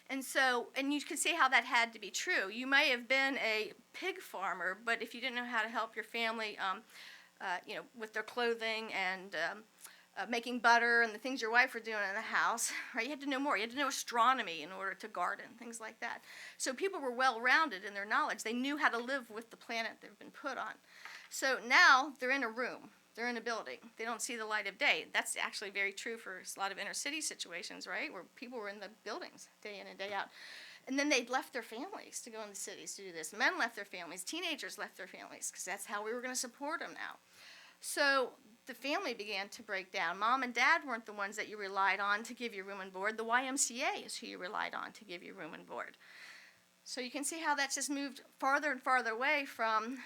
And so, and you can see how that had to be true. You may have been a pig farmer, but if you didn't know how to help your family, with their clothing and making butter and the things your wife were doing in the house, right? You had to know more. You had to know astronomy in order to garden, things like that. So people were well-rounded in their knowledge. They knew how to live with the planet they've been put on. So now they're in a room. They're in a building. They don't see the light of day. That's actually very true for a lot of inner city situations, right, where people were in the buildings day in and day out. And then they'd left their families to go in the cities to do this. Men left their families. Teenagers left their families because that's how we were going to support them now. So the family began to break down. Mom and dad weren't the ones that you relied on to give you room and board. The YMCA is who you relied on to give you room and board. So you can see how that's just moved farther and farther away from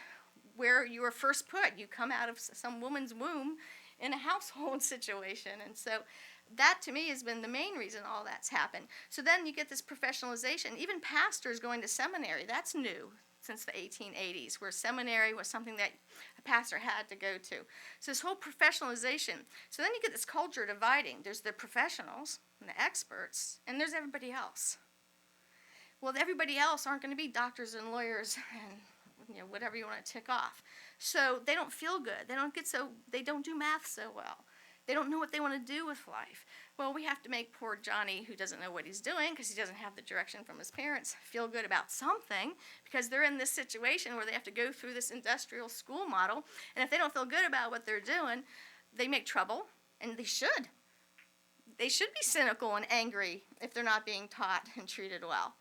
where you were first put. You come out of some woman's womb in a household situation. And so that, to me, has been the main reason all that's happened. So then you get this professionalization. Even pastors going to seminary, that's new since the 1880s, where seminary was something that a pastor had to go to. So this whole professionalization. So then you get this culture dividing. There's the professionals and the experts, and there's everybody else. Well, everybody else aren't going to be doctors and lawyers and whatever you want to tick off. So they don't feel good. They don't do math so well. They don't know what they want to do with life. Well, we have to make poor Johnny, who doesn't know what he's doing because he doesn't have the direction from his parents, feel good about something because they're in this situation where they have to go through this industrial school model. And if they don't feel good about what they're doing, they make trouble, and they should. They should be cynical and angry if they're not being taught and treated well.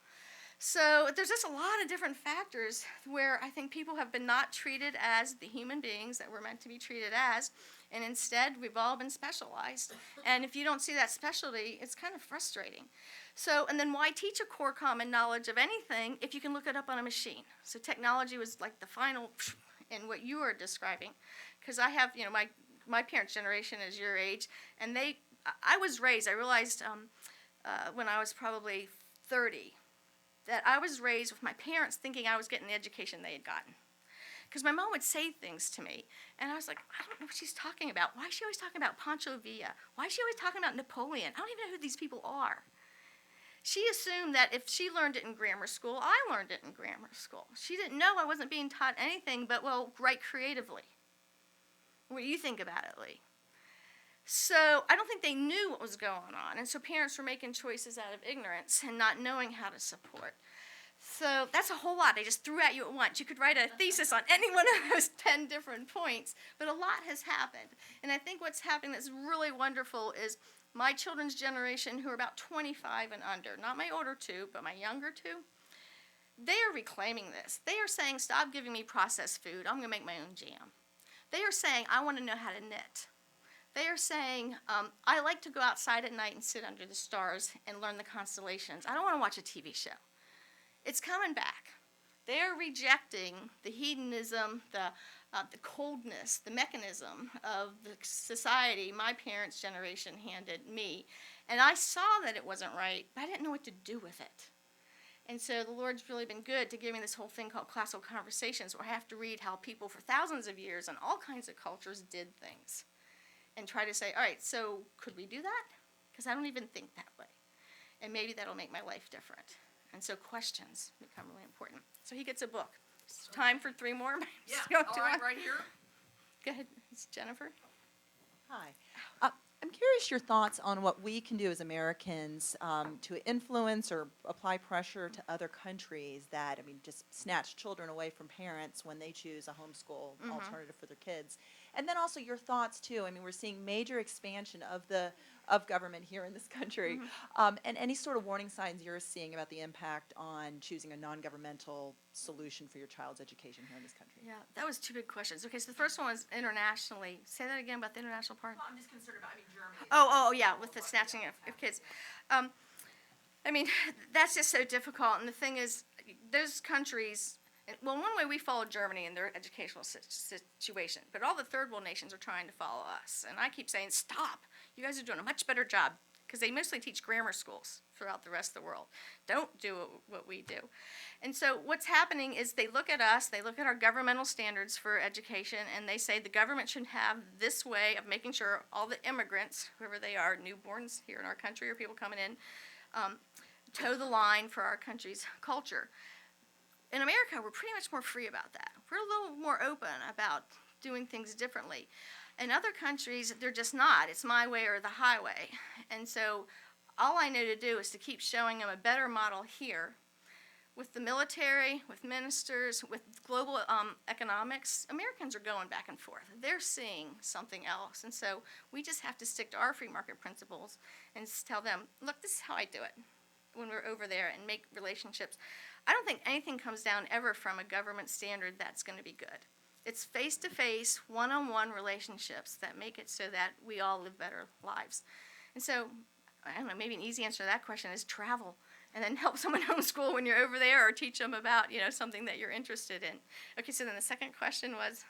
So there's just a lot of different factors where I think people have been not treated as the human beings that we're meant to be treated as, and instead we've all been specialized. And if you don't see that specialty, it's kind of frustrating. So, and then why teach a core common knowledge of anything if you can look it up on a machine? So technology was like the final in what you are describing. Because I have, my parents' generation is your age, and they I was raised, I realized when I was probably 30, that I was raised with my parents thinking I was getting the education they had gotten. Because my mom would say things to me, and I was like, I don't know what she's talking about. Why is she always talking about Pancho Villa? Why is she always talking about Napoleon? I don't even know who these people are. She assumed that if she learned it in grammar school, I learned it in grammar school. She didn't know I wasn't being taught anything but, well, write creatively. What do you think about it, Leigh? So I don't think they knew what was going on, and so parents were making choices out of ignorance and not knowing how to support. So that's a whole lot I just threw at you at once. You could write a thesis on any one of those 10 different points, but a lot has happened. And I think what's happening that's really wonderful is my children's generation, who are about 25 and under, not my older two, but my younger two, they are reclaiming this. They are saying, stop giving me processed food. I'm going to make my own jam. They are saying, I want to know how to knit. They are saying, I like to go outside at night and sit under the stars and learn the constellations. I don't want to watch a TV show. It's coming back. They are rejecting the hedonism, the coldness, the mechanism of the society my parents' generation handed me. And I saw that it wasn't right, but I didn't know what to do with it. And so the Lord's really been good to give me this whole thing called Classical Conversations, where I have to read how people for thousands of years in all kinds of cultures did things. And try to say, all right, so could we do that? Because I don't even think that way. And maybe that'll make my life different. And so questions become really important. So he gets a book. It's time for 3 more. Yeah, Go all to right, one. right here. Go ahead, it's Jennifer. Hi. I'm curious your thoughts on what we can do as Americans to influence or apply pressure to other countries that, just snatch children away from parents when they choose a homeschool alternative for their kids. And then also your thoughts, too. We're seeing major expansion of government here in this country. And any sort of warning signs you're seeing about the impact on choosing a non-governmental solution for your child's education here in this country. Yeah, that was 2 big questions. Okay, so the first one was internationally. Say that again about the international part. I'm just concerned about, Germany. Oh, yeah, with the snatching of kids. That's just so difficult. And the thing is, those countries, well, one way we follow Germany in their educational situation, but all the third world nations are trying to follow us. And I keep saying, stop. You guys are doing a much better job, because they mostly teach grammar schools throughout the rest of the world. Don't do what we do. And so what's happening is they look at us, they look at our governmental standards for education, and they say the government should have this way of making sure all the immigrants, whoever they are, newborns here in our country or people coming in, toe the line for our country's culture. In America, we're pretty much more free about that. We're a little more open about doing things differently. In other countries, they're just not. It's my way or the highway. And so all I know to do is to keep showing them a better model here with the military, with ministers, with global economics. Americans are going back and forth. They're seeing something else. And so we just have to stick to our free market principles and tell them, look, this is how I do it when we're over there, and make relationships. I don't think anything comes down ever from a government standard that's going to be good. It's face-to-face, one-on-one relationships that make it so that we all live better lives. And so, I don't know, maybe an easy answer to that question is travel, and then help someone homeschool when you're over there, or teach them about, something that you're interested in. Okay, so then the second question was?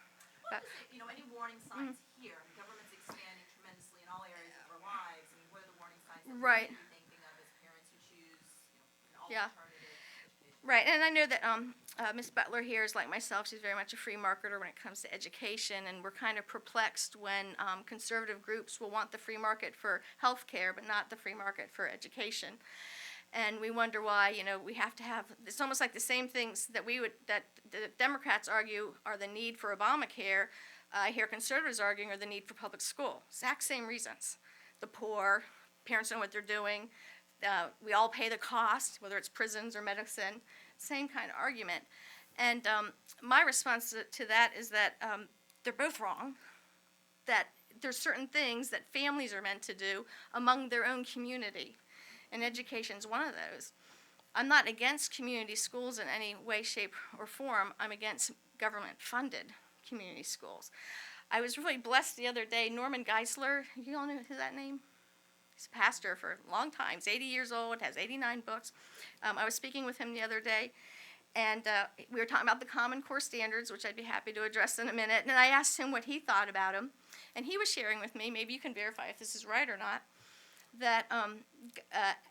Any warning signs here? The government's expanding tremendously in all areas of our lives. What are the warning signs that Right. we should be thinking of as parents who choose an Yeah. alternative education? Right, and I know that Ms. Butler here is like myself. She's very much a free marketer when it comes to education, and we're kind of perplexed when conservative groups will want the free market for health care, but not the free market for education. And we wonder why, we have to have, it's almost like the same things that the Democrats argue are the need for Obamacare, I hear conservatives arguing are the need for public school. Exact same reasons. The poor, parents know what they're doing, we all pay the cost, whether it's prisons or medicine, same kind of argument. And my response to that is that they're both wrong, that there's certain things that families are meant to do among their own community, and education's one of those. I'm not against community schools in any way, shape, or form. I'm against government-funded community schools. I was really blessed the other day. Norman Geisler, you all know that name? He's a pastor for a long time. He's 80 years old, has 89 books. I was speaking with him the other day, and we were talking about the Common Core standards, which I'd be happy to address in a minute. And I asked him what he thought about them, and he was sharing with me, maybe you can verify if this is right or not, that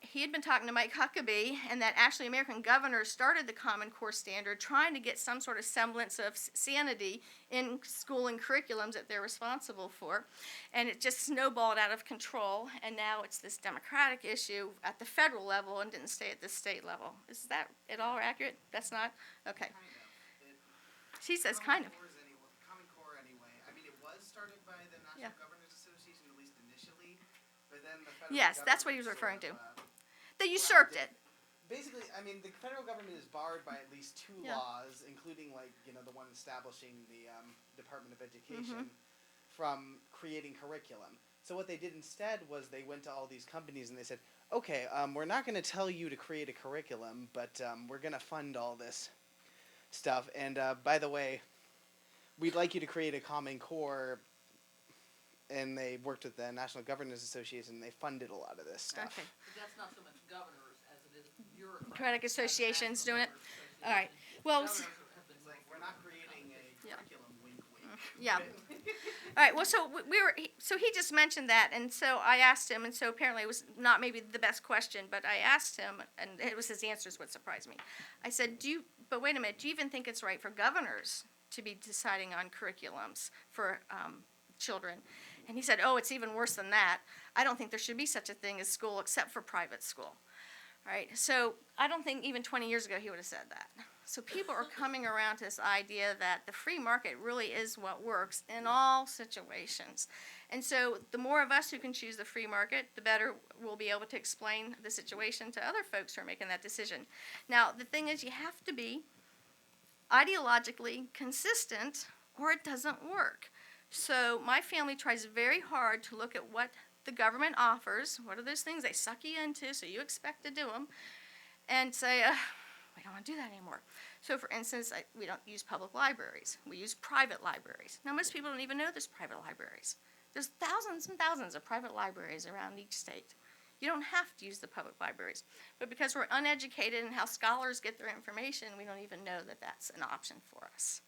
he had been talking to Mike Huckabee, and that actually American governors started the Common Core standard, trying to get some sort of semblance of sanity in schooling curriculums that they're responsible for. And it just snowballed out of control, and now it's this democratic issue at the federal level and didn't stay at the state level. Is that at all accurate? That's not? Okay. She says kind of. Common Core anyway. I mean, it was started by the National Yeah. Governors Association, at least initially, but then the federal Yes, that's what he was government referring sort to. of, They usurped it. Basically, I mean, the federal government is barred by at least two Yeah. laws, including, like, the one establishing the Department of Education Mm-hmm. from creating curriculum. So what they did instead was they went to all these companies and they said, okay, we're not going to tell you to create a curriculum, but we're going to fund all this stuff. And by the way, we'd like you to create a Common Core. And they worked with the National Governors Association, and they funded a lot of this stuff. Okay. But that's not so much governors as it is bureaucrats. Democratic associations doing it. All right. Well, Governors have been It's like, we're not creating a Yeah. curriculum, wink, wink. yeah. All right. Well, so so he just mentioned that, and so I asked him, and so apparently it was not maybe the best question, but I asked him, and it was his answers what surprised me. I said, but wait a minute, do you even think it's right for governors to be deciding on curriculums for children? And he said, oh, it's even worse than that. I don't think there should be such a thing as school except for private school. Right? So I don't think even 20 years ago he would have said that. So people are coming around to this idea that the free market really is what works in all situations. And so the more of us who can choose the free market, the better we'll be able to explain the situation to other folks who are making that decision. Now, the thing is, you have to be ideologically consistent or it doesn't work. So my family tries very hard to look at what the government offers, what are those things they suck you into so you expect to do them, and say, we don't want to do that anymore. So for instance, we don't use public libraries. We use private libraries. Now most people don't even know there's private libraries. There's thousands and thousands of private libraries around each state. You don't have to use the public libraries. But because we're uneducated in how scholars get their information, we don't even know that that's an option for us.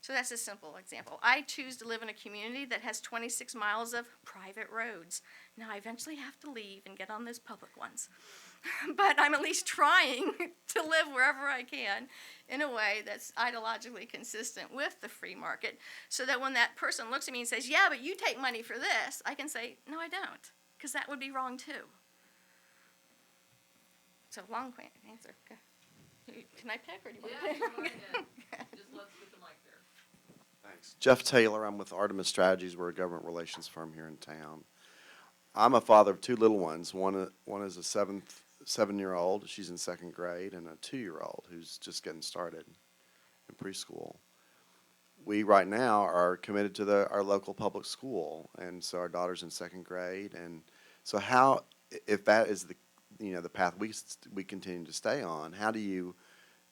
So that's a simple example. I choose to live in a community that has 26 miles of private roads. Now, I eventually have to leave and get on those public ones. But I'm at least trying to live wherever I can in a way that's ideologically consistent with the free market, so that when that person looks at me and says, yeah, but you take money for this, I can say, no, I don't, because that would be wrong too. So long answer. Okay. Can I pick, or do you want to pick? Yeah, go ahead. Just let's get the mic there. Thanks. Jeff Taylor, I'm with Artemis Strategies. We're a government relations firm here in town. I'm a father of two little ones. One is a seven-year-old, she's in second grade, and a 2-year-old who's just getting started in preschool. We right now are committed to our local public school, and so our daughter's in second grade. And so how, if that is the path we continue to stay on, how do you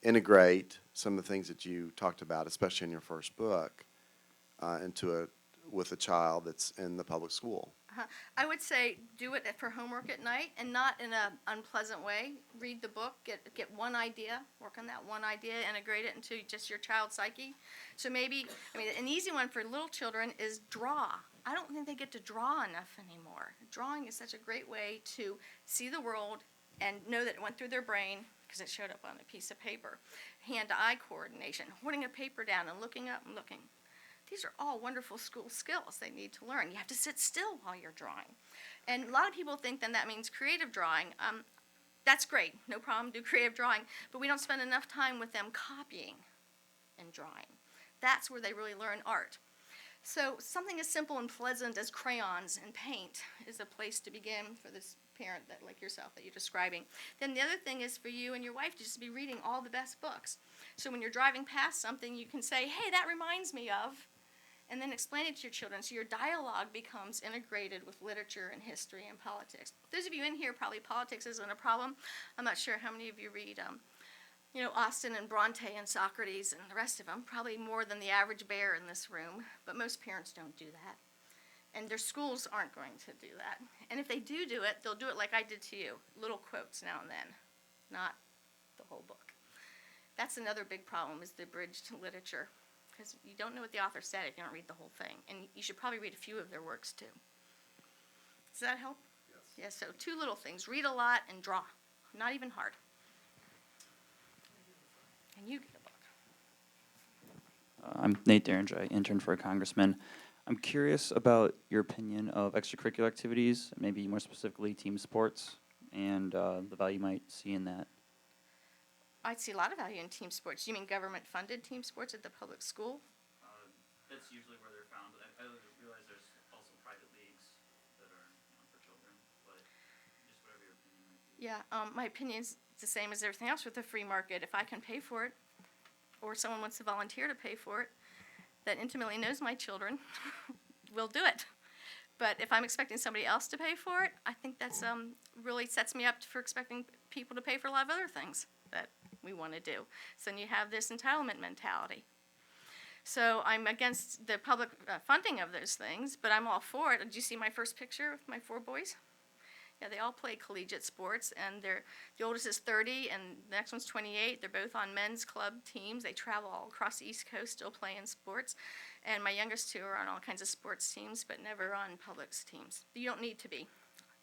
integrate some of the things that you talked about, especially in your first book, with a child that's in the public school? I would say do it for homework at night, and not in an unpleasant way. Read the book, get one idea, work on that one idea, integrate it into just your child's psyche. So maybe, an easy one for little children is draw. I don't think they get to draw enough anymore. Drawing is such a great way to see the world and know that it went through their brain because it showed up on a piece of paper. Hand-to-eye coordination, holding a paper down and looking up and looking. These are all wonderful school skills they need to learn. You have to sit still while you're drawing. And a lot of people think then that means creative drawing. That's great, no problem, do creative drawing, but we don't spend enough time with them copying and drawing. That's where they really learn art. So something as simple and pleasant as crayons and paint is a place to begin for this parent that, like yourself, that you're describing. Then the other thing is for you and your wife to just be reading all the best books. So when you're driving past something, you can say, hey, that reminds me of, and then explain it to your children. So your dialogue becomes integrated with literature and history and politics. Those of you in here, probably politics isn't a problem. I'm not sure how many of you read Austen and Bronte and Socrates and the rest of them, probably more than the average bear in this room, but most parents don't do that. And their schools aren't going to do that. And if they do it, they'll do it like I did to you, little quotes now and then, not the whole book. That's another big problem, is the abridged literature, because you don't know what the author said if you don't read the whole thing. And you should probably read a few of their works too. Does that help? Yes. Yeah, so 2 little things, read a lot and draw, not even hard. And you get a book. I'm Nate Derringer. I intern for a congressman. I'm curious about your opinion of extracurricular activities, maybe more specifically team sports, and the value you might see in that. I'd see a lot of value in team sports. You mean government-funded team sports at the public school? That's usually where they're found. I realize there's also private leagues that are for children, but just whatever your opinion might be. Yeah, my opinion's the same as everything else with the free market. If I can pay for it, or someone wants to volunteer to pay for it, that intimately knows my children, will do it. But if I'm expecting somebody else to pay for it, I think that's really sets me up for expecting people to pay for a lot of other things that we want to do. So then you have this entitlement mentality. So I'm against the public funding of those things, but I'm all for it. Did you see my first picture of my 4 boys? Yeah, they all play collegiate sports, and the oldest is 30, and the next one's 28. They're both on men's club teams. They travel all across the East Coast, still playing sports. And my youngest 2 are on all kinds of sports teams, but never on public teams. You don't need to be.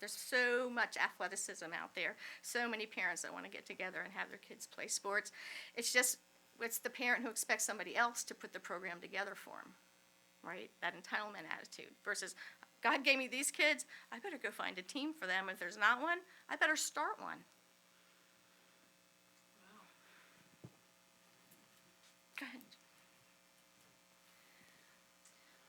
There's so much athleticism out there. So many parents that want to get together and have their kids play sports. It's the parent who expects somebody else to put the program together for them, right? That entitlement attitude versus, God gave me these kids, I better go find a team for them. If there's not one, I better start one. Go ahead.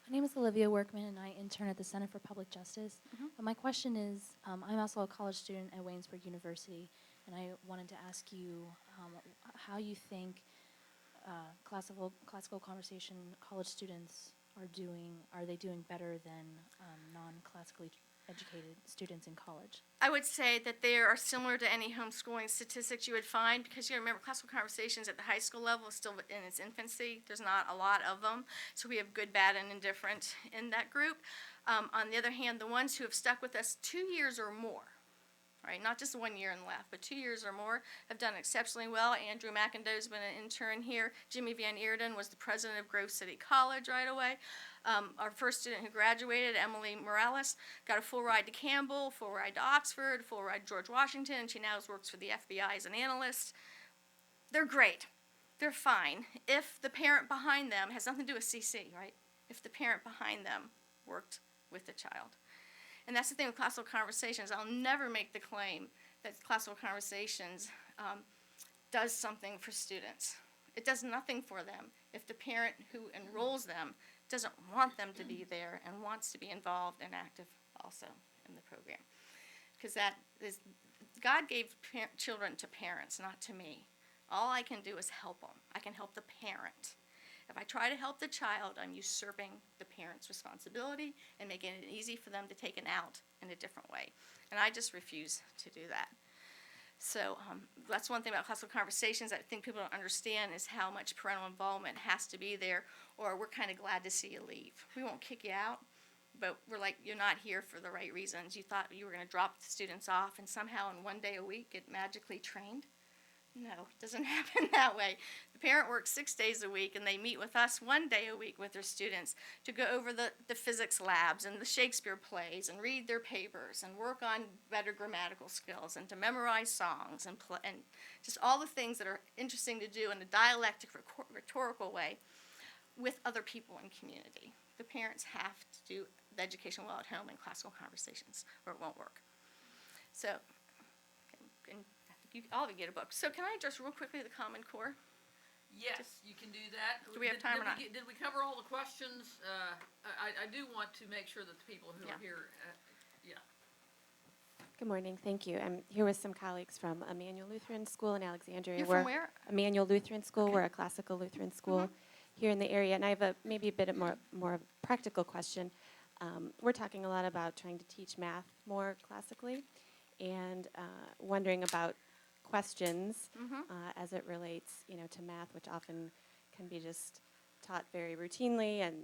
My name is Olivia Workman, and I intern at the Center for Public Justice. And my question is, I'm also a college student at Waynesburg University, and I wanted to ask you how you think classical conversation college students are doing. Are they doing better than non-classically educated students in college? I would say that they are similar to any homeschooling statistics you would find, because you remember classical conversations at the high school level is still in its infancy. There's not a lot of them, so we have good, bad, and indifferent in that group. On the other hand, the ones who have stuck with us 2 years or more, right, not just 1 year and left, but 2 years or more, have done exceptionally well. Andrew McIndoe's been an intern here. Jimmy Van Eerden was the president of Grove City College right away. Our first student who graduated, Emily Morales, got a full ride to Campbell, full ride to Oxford, full ride to George Washington. She now works for the FBI as an analyst. They're great. They're fine if the parent behind them has nothing to do with CC, right? If the parent behind them worked with the child. And that's the thing with classical conversations. I'll never make the claim that classical conversations does something for students. It does nothing for them if the parent who enrolls them doesn't want them to be there and wants to be involved and active also in the program. Because God gave children to parents, not to me. All I can do is help them. I can help the parent. If I try to help the child, I'm usurping the parent's responsibility and making it easy for them to take an out in a different way. And I just refuse to do that. So that's one thing about classical conversations that I think people don't understand is how much parental involvement has to be there, or we're kind of glad to see you leave. We won't kick you out, but we're like, you're not here for the right reasons. You thought you were going to drop the students off and somehow in 1 day a week get magically trained. No, it doesn't happen that way. The parent works 6 days a week, and they meet with us 1 day a week with their students to go over the physics labs and the Shakespeare plays and read their papers and work on better grammatical skills and to memorize songs and just all the things that are interesting to do in a dialectic, rhetorical way with other people in community. The parents have to do the education well at home in classical conversations, or it won't work. So, all of you get a book. So can I address real quickly the Common Core? Yes, you can do that. Do we have time or not? Did we cover all the questions? I do want to make sure that the people who are here, Good morning, thank you. I'm here with some colleagues from Emmanuel Lutheran School in Alexandria. You're from where? Emmanuel Lutheran School. Okay. We're a classical Lutheran school here in the area, and I have maybe a bit more of a practical question. We're talking a lot about trying to teach math more classically, and wondering about questions as it relates, to math, which often can be just taught very routinely, and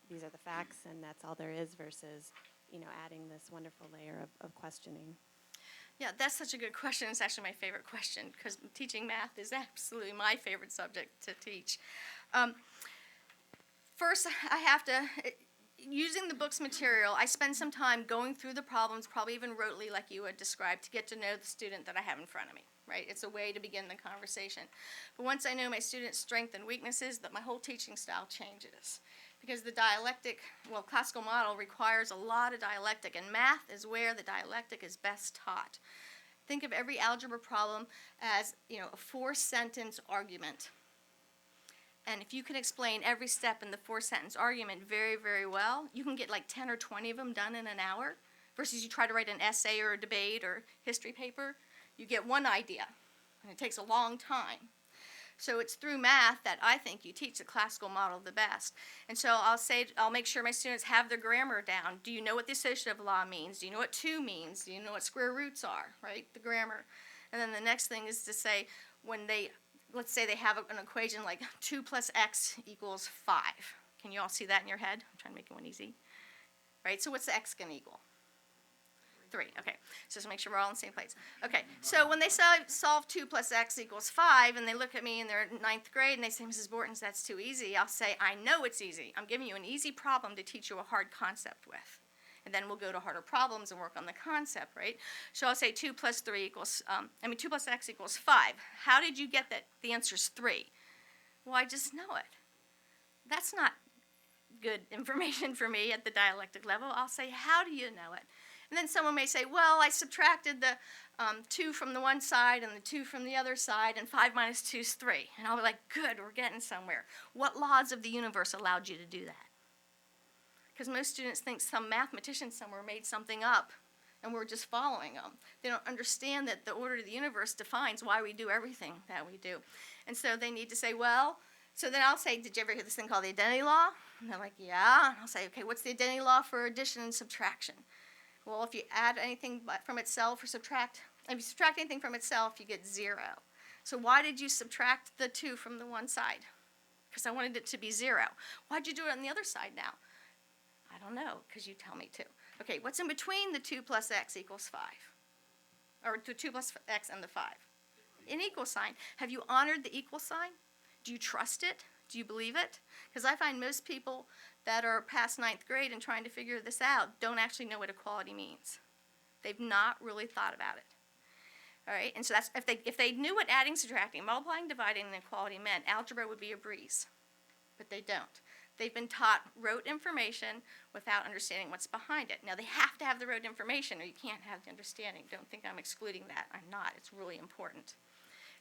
these are the facts, and that's all there is, versus adding this wonderful layer of questioning. Yeah, that's such a good question. It's actually my favorite question, because teaching math is absolutely my favorite subject to teach. First, I have to using the book's material, I spend some time going through the problems, probably even rotely like you had described, to get to know the student that I have in front of me, right? It's a way to begin the conversation. But once I know my student's strengths and weaknesses, that my whole teaching style changes. Because the dialectic, well, classical model requires a lot of dialectic, and math is where the dialectic is best taught. Think of every algebra problem as, a 4-sentence argument. And if you can explain every step in the 4-sentence argument very, very well, you can get like 10 or 20 of them done in an hour, versus you try to write an essay or a debate or history paper, you get one idea, and it takes a long time. So it's through math that I think you teach the classical model the best. And so I'll make sure my students have their grammar down. Do you know what the associative law means? Do you know what 2 means? Do you know what square roots are, right? The grammar. And then the next thing is to say, let's say they have an equation like 2 plus x equals 5. Can you all see that in your head? I'm trying to make it one easy. Right, so what's the x going to equal? 3, okay. So just make sure we're all in the same place. Okay, so when they solve 2 plus x equals 5, and they look at me and they're in 9th grade and they say, Mrs. Bortins, that's too easy, I'll say, I know it's easy. I'm giving you an easy problem to teach you a hard concept with. And then we'll go to harder problems and work on the concept, right? So I'll say 2 plus x equals 5. How did you get that the answer's 3? Well, I just know it. That's not good information for me at the dialectic level. I'll say, how do you know it? And then someone may say, well, I subtracted the 2 from the one side and the 2 from the other side, and 5 minus 2 is 3. And I'll be like, good, we're getting somewhere. What laws of the universe allowed you to do that? Because most students think some mathematician somewhere made something up, and we're just following them. They don't understand that the order of the universe defines why we do everything that we do. And so they need to say, well, so then I'll say, did you ever hear this thing called the identity law? And they're like, yeah. And I'll say, okay, what's the identity law for addition and subtraction? Well, if you add anything from itself or subtract, if you subtract anything from itself, you get 0. So why did you subtract the 2 from the one side? Because I wanted it to be 0. Why'd you do it on the other side now? I don't know, because you tell me to. Okay, what's in between the 2 plus x equals 5? Or the 2 plus x and the 5? An equal sign. Have you honored the equal sign? Do you trust it? Do you believe it? Because I find most people that are past 9th grade and trying to figure this out don't actually know what equality means. They've not really thought about it. All right, and so that's if they knew what adding, subtracting, multiplying, dividing, and equality meant, algebra would be a breeze. But they don't. They've been taught rote information without understanding what's behind it. Now, they have to have the rote information or you can't have the understanding. Don't think I'm excluding that. I'm not. It's really important.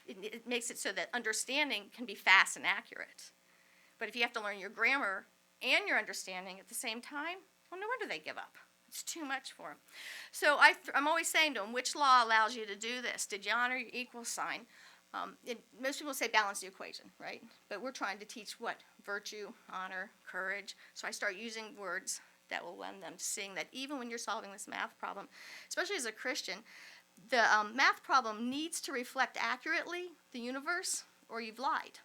It makes it so that understanding can be fast and accurate. But if you have to learn your grammar and your understanding at the same time, well, no wonder they give up. It's too much for them. So I'm always saying to them, which law allows you to do this? Did you honor your equal sign? Most people say balance the equation, right? But we're trying to teach what? Virtue, honor, courage. So I start using words that will lend them to seeing that even when you're solving this math problem, especially as a Christian, the math problem needs to reflect accurately the universe or you've lied.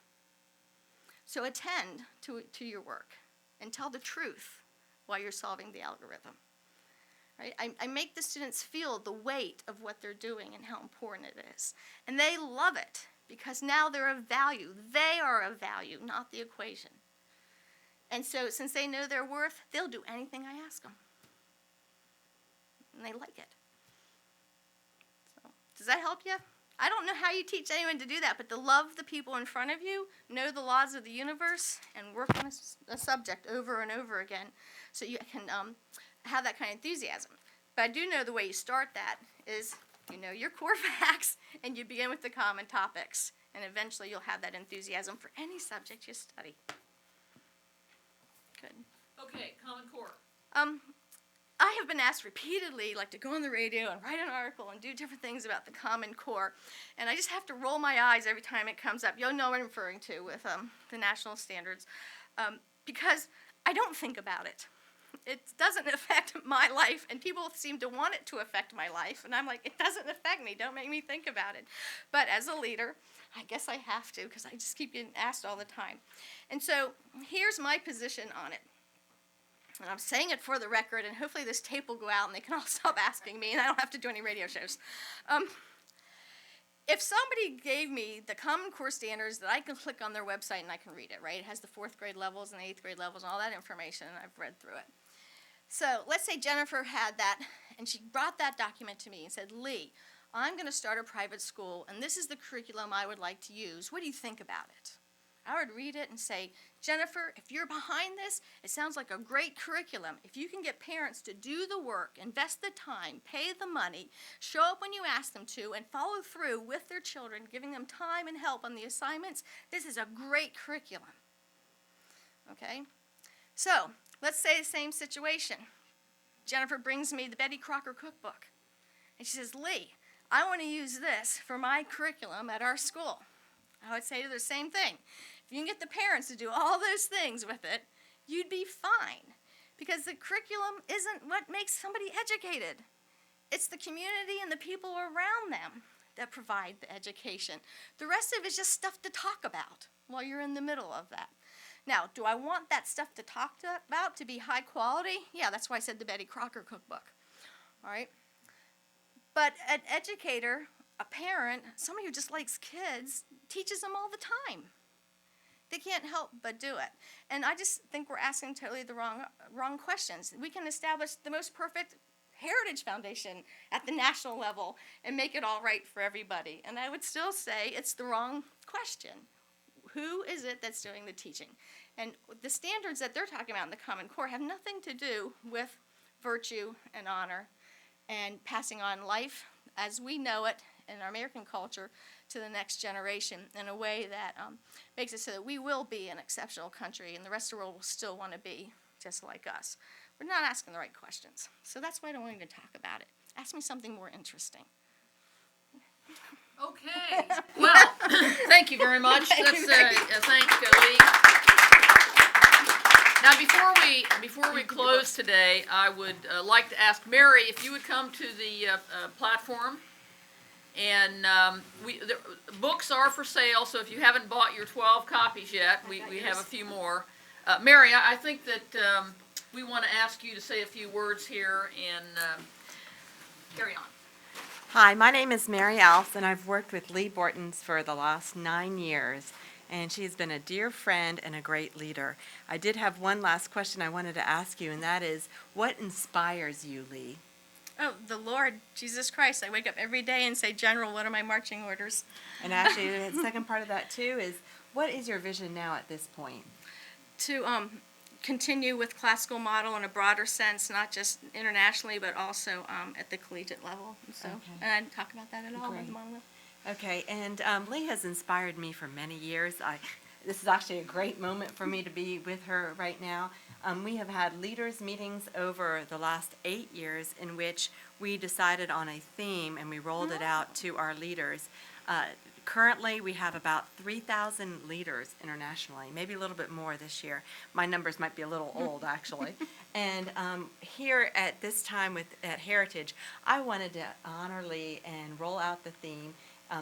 So attend to your work and tell the truth while you're solving the algorithm. Right? I make the students feel the weight of what they're doing and how important it is. And they love it because now they're of value. They are of value, not the equation. And so since they know their worth, they'll do anything I ask them. And they like it. So, does that help you? I don't know how you teach anyone to do that, but to love the people in front of you, know the laws of the universe, and work on a subject over and over again so you can have that kind of enthusiasm. But I do know the way you start that is you know your core facts and you begin with the common topics. And eventually you'll have that enthusiasm for any subject you study. Good. Okay, Common Core. I have been asked repeatedly, like, to go on the radio and write an article and do different things about the Common Core, and I just have to roll my eyes every time it comes up. You'll know what I'm referring to with the national standards, because I don't think about it. It doesn't affect my life, and people seem to want it to affect my life, and I'm like, it doesn't affect me. Don't make me think about it. But as a leader, I guess I have to, because I just keep getting asked all the time. And so here's my position on it. And I'm saying it for the record, and hopefully this tape will go out and they can all stop asking me and I don't have to do any radio shows. if somebody gave me the Common Core standards that I can click on their website and I can read it, right? It has the 4th grade levels and the 8th grade levels and all that information, and I've read through it. So let's say Jennifer had that, and she brought that document to me and said, Leigh, I'm going to start a private school, and this is the curriculum I would like to use. What do you think about it? I would read it and say, Jennifer, if you're behind this, it sounds like a great curriculum. If you can get parents to do the work, invest the time, pay the money, show up when you ask them to, and follow through with their children, giving them time and help on the assignments, this is a great curriculum. Okay? So, let's say the same situation. Jennifer brings me the Betty Crocker cookbook. And she says, Leigh, I want to use this for my curriculum at our school. I would say to her the same thing. If you can get the parents to do all those things with it, you'd be fine. Because the curriculum isn't what makes somebody educated. It's the community and the people around them that provide the education. The rest of it is just stuff to talk about while you're in the middle of that. Now, do I want that stuff to talk about to be high quality? Yeah, that's why I said the Betty Crocker cookbook. All right? But an educator, a parent, somebody who just likes kids, teaches them all the time. They can't help but do it. And I just think we're asking totally the wrong questions. We can establish the most perfect heritage foundation at the national level and make it all right for everybody. And I would still say it's the wrong question. Who is it that's doing the teaching? And the standards that they're talking about in the Common Core have nothing to do with virtue and honor and passing on life as we know it in our American culture to the next generation in a way that makes it so that we will be an exceptional country and the rest of the world will still want to be just like us. We're not asking the right questions. So that's why I don't want you to talk about it. Ask me something more interesting. Okay. Well, thank you very much. Thank Leigh. Now, before we close today, I would like to ask Mary if you would come to the platform. And the books are for sale, so if you haven't bought your 12 copies yet, we have a few more. Mary, I think that we want to ask you to say a few words here and carry on. Hi, my name is Mary Alf, and I've worked with Leigh Bortins for the last 9 years, and she has been a dear friend and a great leader. I did have one last question I wanted to ask you, and that is, what inspires you, Leigh? Oh, the Lord, Jesus Christ. I wake up every day and say, General, what are my marching orders? And actually, the second part of that, too, is what is your vision now at this point? To continue with classical model in a broader sense, not just internationally, but also at the collegiate level. So, Okay. and I didn't talk about that at all with Great. the monolith. Okay, and Leigh has inspired me for many years. This is actually a great moment for me to be with her right now. We have had leaders meetings over the last 8 years in which we decided on a theme and we rolled it out to our leaders. Currently, we have about 3,000 leaders internationally, maybe a little bit more this year. My numbers might be a little old, actually. And here at this time at Heritage, I wanted to honor Leigh and roll out the theme.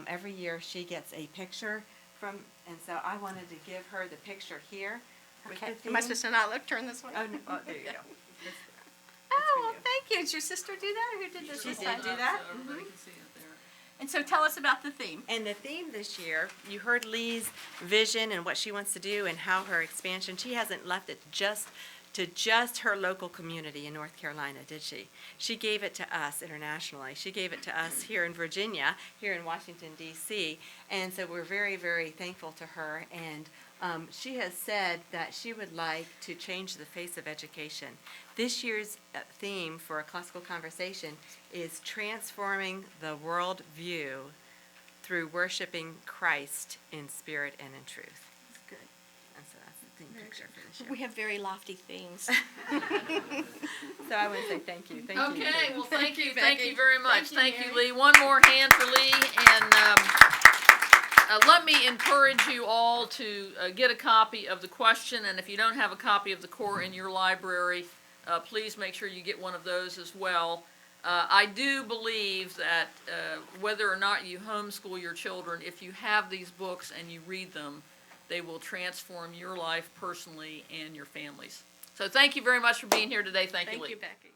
Every year, she gets a picture from, and so I wanted to give her the picture here. Okay. Am I supposed to not look? Turn this way? Oh, no, oh, there you go. Oh, well, thank you. Did your sister do that, or who did this? She this did time? do that. So everybody can see it there. And so tell us about the theme. And the theme this year, you heard Leigh's vision and what she wants to do and how her expansion, she hasn't left it to just her local community in North Carolina, did she? She gave it to us internationally. She gave it to us here in Virginia, here in Washington, D.C. And so we're very, very thankful to her. And she has said that she would like to change the face of education. This year's theme for a classical conversation is transforming the world view through worshiping Christ in spirit and in truth. That's good. And so that's the theme picture for this year. We have very lofty themes. So I want to say thank you. Thank you. Okay, well, thank you Becky. very much. Thank you, Thank you, Mary. Leigh. One more hand for Leigh, and let me encourage you all to get a copy of the question, and if you don't have a copy of the core in your library, please make sure you get one of those as well. I do believe that whether or not you homeschool your children, if you have these books and you read them, they will transform your life personally and your families. So thank you very much for being here today. Thank you, Leigh. Thank you, Becky.